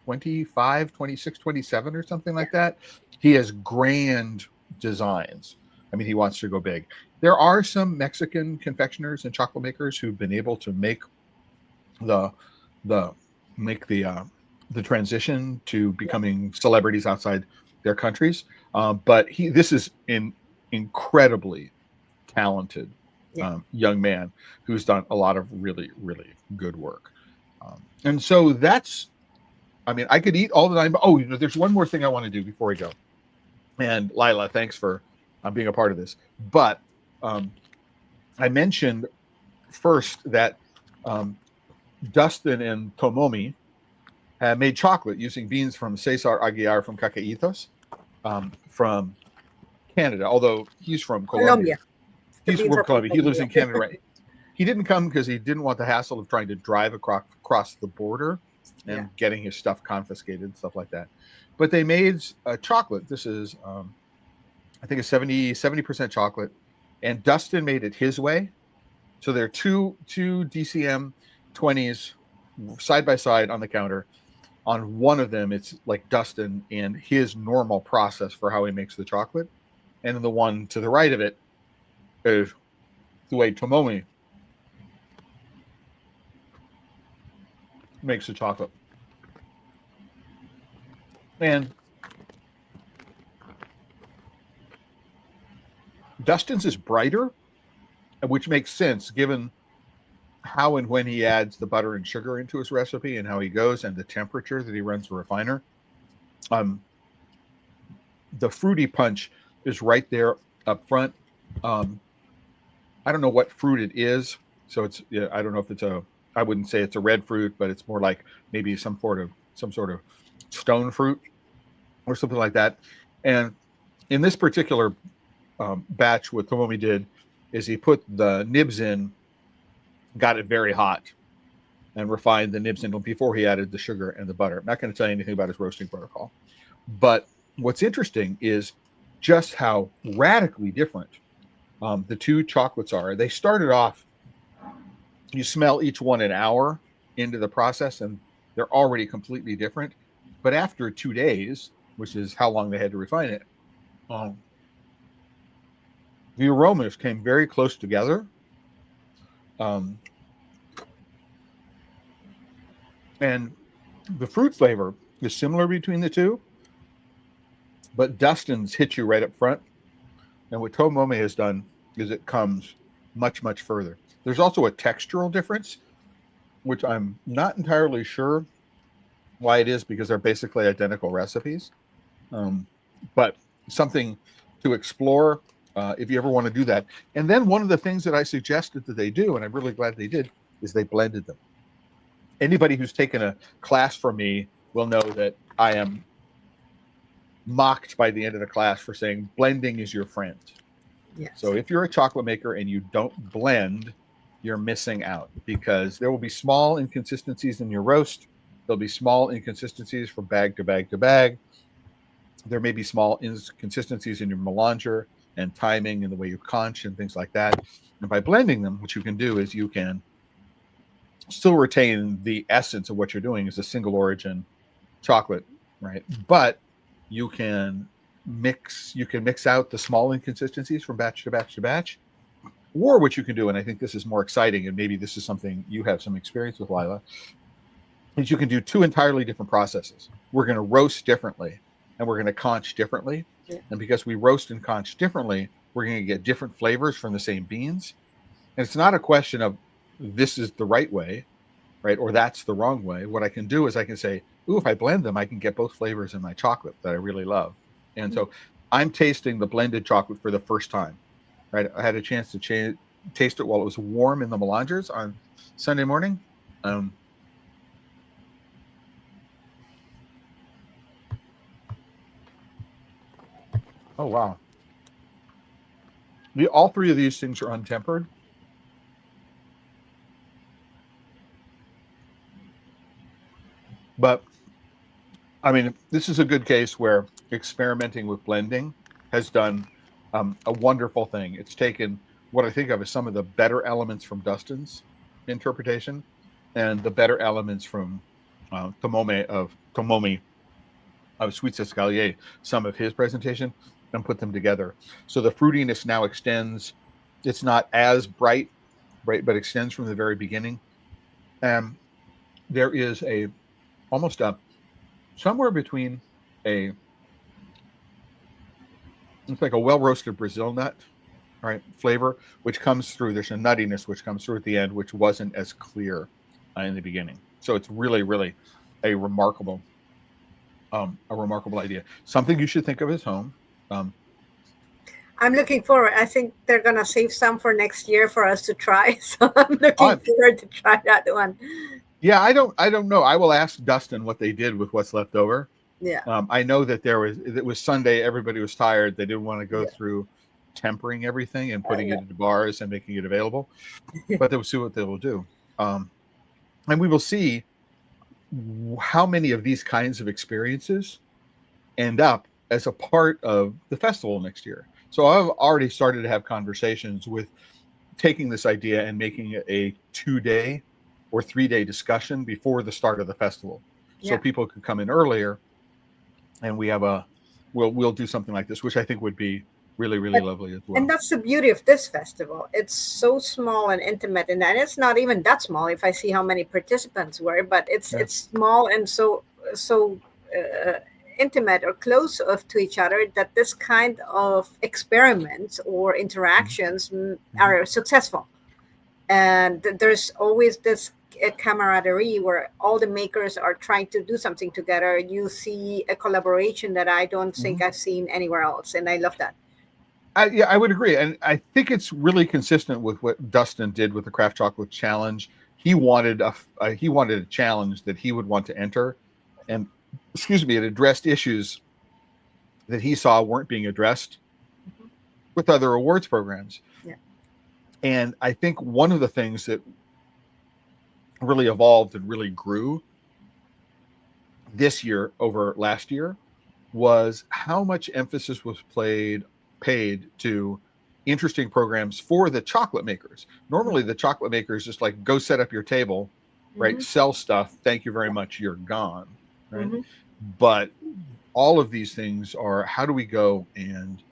25, 26, 27 or something like that, he has grand designs. I mean, he wants to go big. There are some Mexican confectioners and chocolate makers who've been able to make the the make the transition to becoming celebrities outside their countries. But this is an incredibly talented young man who's done a lot of really, really good work. And so that's, I mean, I could eat all the time. But, oh, there's one more thing I want to do before we go. And Lila, thanks for being a part of this. But I mentioned first that Dustin and Tomomi had made chocolate using beans from Cesar Aguiar from Cacaitos from Canada, although he's from Colombia. He's from Colombia. He lives in Canada, right? He didn't come because he didn't want the hassle of trying to drive across the border and getting his stuff confiscated and stuff like that. But they made a chocolate. This is, I think, a 70% chocolate. And Dustin made it his way. So there are two DCM 20s side by side on the counter. On one of them, it's like Dustin and his normal process for how he makes the chocolate. And the one to the right of it is the way Tomomi makes the chocolate. And Dustin's is brighter, which makes sense given how and when he adds the butter and sugar into his recipe and how he goes and the temperature that he runs the refiner. The fruity punch is right there up front. I don't know what fruit it is. So it's, I don't know if it's I wouldn't say it's a red fruit, but it's more like maybe some sort of stone fruit or something like that. And in this particular batch, what Tomomi did is he put the nibs in, got it very hot, and refined the nibs in before he added the sugar and the butter. I'm not going to tell you anything about his roasting protocol. But what's interesting is just how radically different the two chocolates are. They started off, you smell each one an hour into the process, and they're already completely different. But after 2 days, which is how long they had to refine it, the aromas came very close together. And the fruit flavor is similar between the two, but Dustin's hits you right up front. And what Tomomi has done is it comes much, much further. There's also a textural difference, which I'm not entirely sure why it is, because they're basically identical recipes. But something to explore if you ever want to do that. And then one of the things that I suggested that they do, and I'm really glad they did, is they blended them. Anybody who's taken a class from me will know that I am mocked by the end of the class for saying blending is your friend. Yes. So if you're a chocolate maker and you don't blend, you're missing out, because there will be small inconsistencies in your roast. There'll be small inconsistencies from bag to bag to bag. There may be small inconsistencies in your melanger and timing and the way you conch and things like that. And by blending them, what you can do is you can still retain the essence of what you're doing as a single origin chocolate, right? But you can mix out the small inconsistencies from batch to batch to batch. Or what you can do, and I think this is more exciting, and maybe this is something you have some experience with, Lila, is you can do two entirely different processes. We're going to roast differently, and we're going to conch differently. Yeah. And because we roast and conch differently, we're going to get different flavors from the same beans. And it's not a question of this is the right way, right, or that's the wrong way. What I can do is I can say, ooh, if I blend them, I can get both flavors in my chocolate that I really love. And so I'm tasting the blended chocolate for the first time, right? I had a chance to taste it while it was warm in the melangers on Sunday morning. Oh, wow. All three of these things are untempered. But I mean, this is a good case where experimenting with blending has done a wonderful thing. It's taken what I think of as some of the better elements from Dustin's interpretation and the better elements from Tomomi of Sweets Escalier, some of his presentation, and put them together. So the fruitiness now extends. It's not as bright, right, but extends from the very beginning. And there is a almost a somewhere between a it's like a well roasted Brazil nut, right, flavor, which comes through. There's a nuttiness which comes through at the end, which wasn't as clear in the beginning. So it's really, really a remarkable idea. Something you should think of as home. I'm looking forward. I think they're gonna save some for next year for us to try. So I'm looking forward to try that one. Yeah, I don't know. I will ask Dustin what they did with what's left over. Yeah. I know that it was Sunday. Everybody was tired. They didn't want to go through tempering everything and putting it into bars and making it available, but they'll see what they will do. And we will see how many of these kinds of experiences end up as a part of the festival next year. So I've already started to have conversations with taking this idea and making it a 2-day or 3-day discussion before the start of the festival. So people could come in earlier and we'll do something like this, which I think would be really, really lovely as well. And that's the beauty of this festival. It's so small and intimate, and it's not even that small if I see how many participants were, but it's small and so intimate or close to each other that this kind of experiments or interactions are successful. And there's always this camaraderie where all the makers are trying to do something together. You see a collaboration that I don't think I've seen anywhere else, and I love that. I would agree, and I think it's really consistent with what Dustin did with the Craft Chocolate Challenge. He wanted a challenge that he would want to enter, and it addressed issues that he saw weren't being addressed with other awards programs. Yeah. And I think one of the things that really evolved and really grew this year over last year was how much emphasis was paid to interesting programs for the chocolate makers. Normally the chocolate makers just like go set up your table, right? Sell stuff. Thank you very much. You're gone. Right. But all of these things are, how do we go and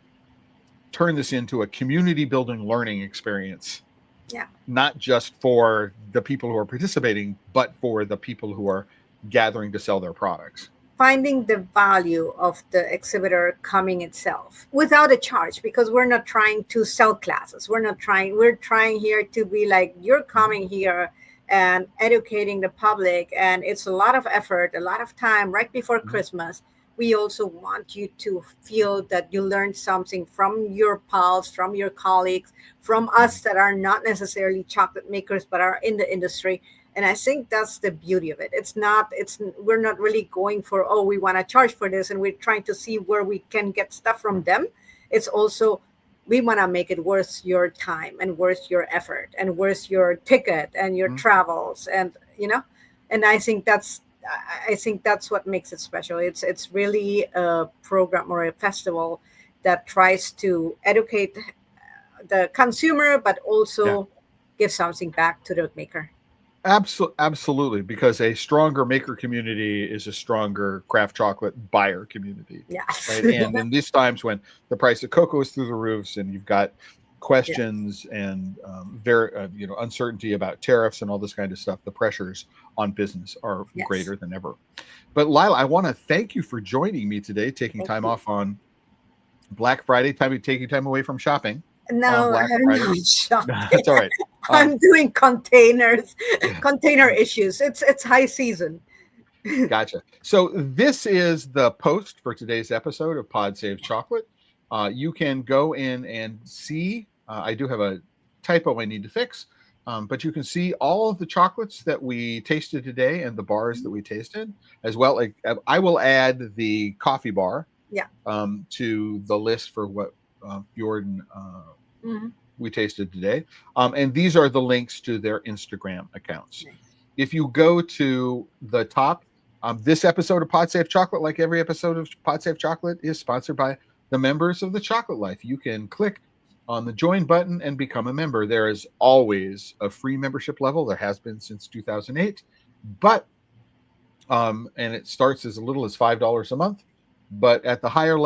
turn this into a community building learning experience? Yeah. Not just for the people who are participating, but for the people who are gathering to sell their products. Finding the value of the exhibitor coming itself without a charge, because we're not trying to sell classes. We're trying here to be like, you're coming here and educating the public. And it's a lot of effort, a lot of time right before Christmas. We also want you to feel that you learned something from your pals, from your colleagues, from us that are not necessarily chocolate makers, but are in the industry. And I think that's the beauty of it. We're not really going for, oh, we want to charge for this, and we're trying to see where we can get stuff from them. It's also, we want to make it worth your time and worth your effort and worth your ticket and your travels. And, and I think that's what makes it special. It's really a program or a festival that tries to educate the consumer, but also give something back to the maker. Absolutely, because a stronger maker community is a stronger craft chocolate buyer community. Yes. Right? And in these times when the price of cocoa is through the roofs and you've got questions and uncertainty about tariffs and all this kind of stuff, the pressures on business are greater than ever. But Lila, I want to thank you for joining me today, taking time off on Black Friday, taking time away from shopping. No, I haven't been shopping. That's all right. I'm doing container issues. It's high season. Gotcha. So this is the post for today's episode of Pod Save Chocolate. You can go in and see. I do have a typo I need to fix, but you can see all of the chocolates that we tasted today and the bars that we tasted as well. I will add the coffee bar to the list for what Jordan we tasted today. And these are the links to their Instagram accounts. Nice. If you go to the top, This episode of Pod Safe Chocolate, like every episode of Pod Safe Chocolate, is sponsored by the members of the Chocolate Life. You can click on the join button and become a member. There is always a free membership level. There has been since 2008, but and it starts as little as $5 a month. But at the higher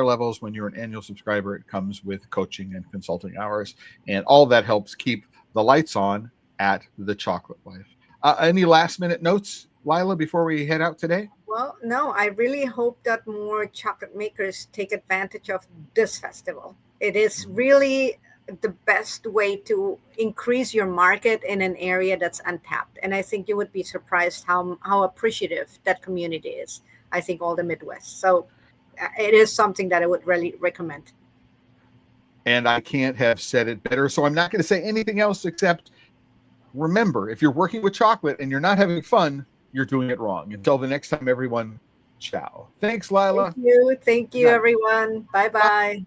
levels, when you're an annual subscriber, it comes with coaching and consulting hours, and all that helps keep the lights on at the Chocolate Life. Any last minute notes, Lila, before we head out today? Well, no, I really hope that more chocolate makers take advantage of this festival. It is really the best way to increase your market in an area that's untapped. And I think you would be surprised how appreciative that community is. I think all the Midwest. So it is something that I would really recommend. And I can't have said it better. So I'm not going to say anything else except remember, if you're working with chocolate and you're not having fun, you're doing it wrong. Until the next time, everyone, ciao. Thanks, Lila. Thank you, everyone. Bye-bye.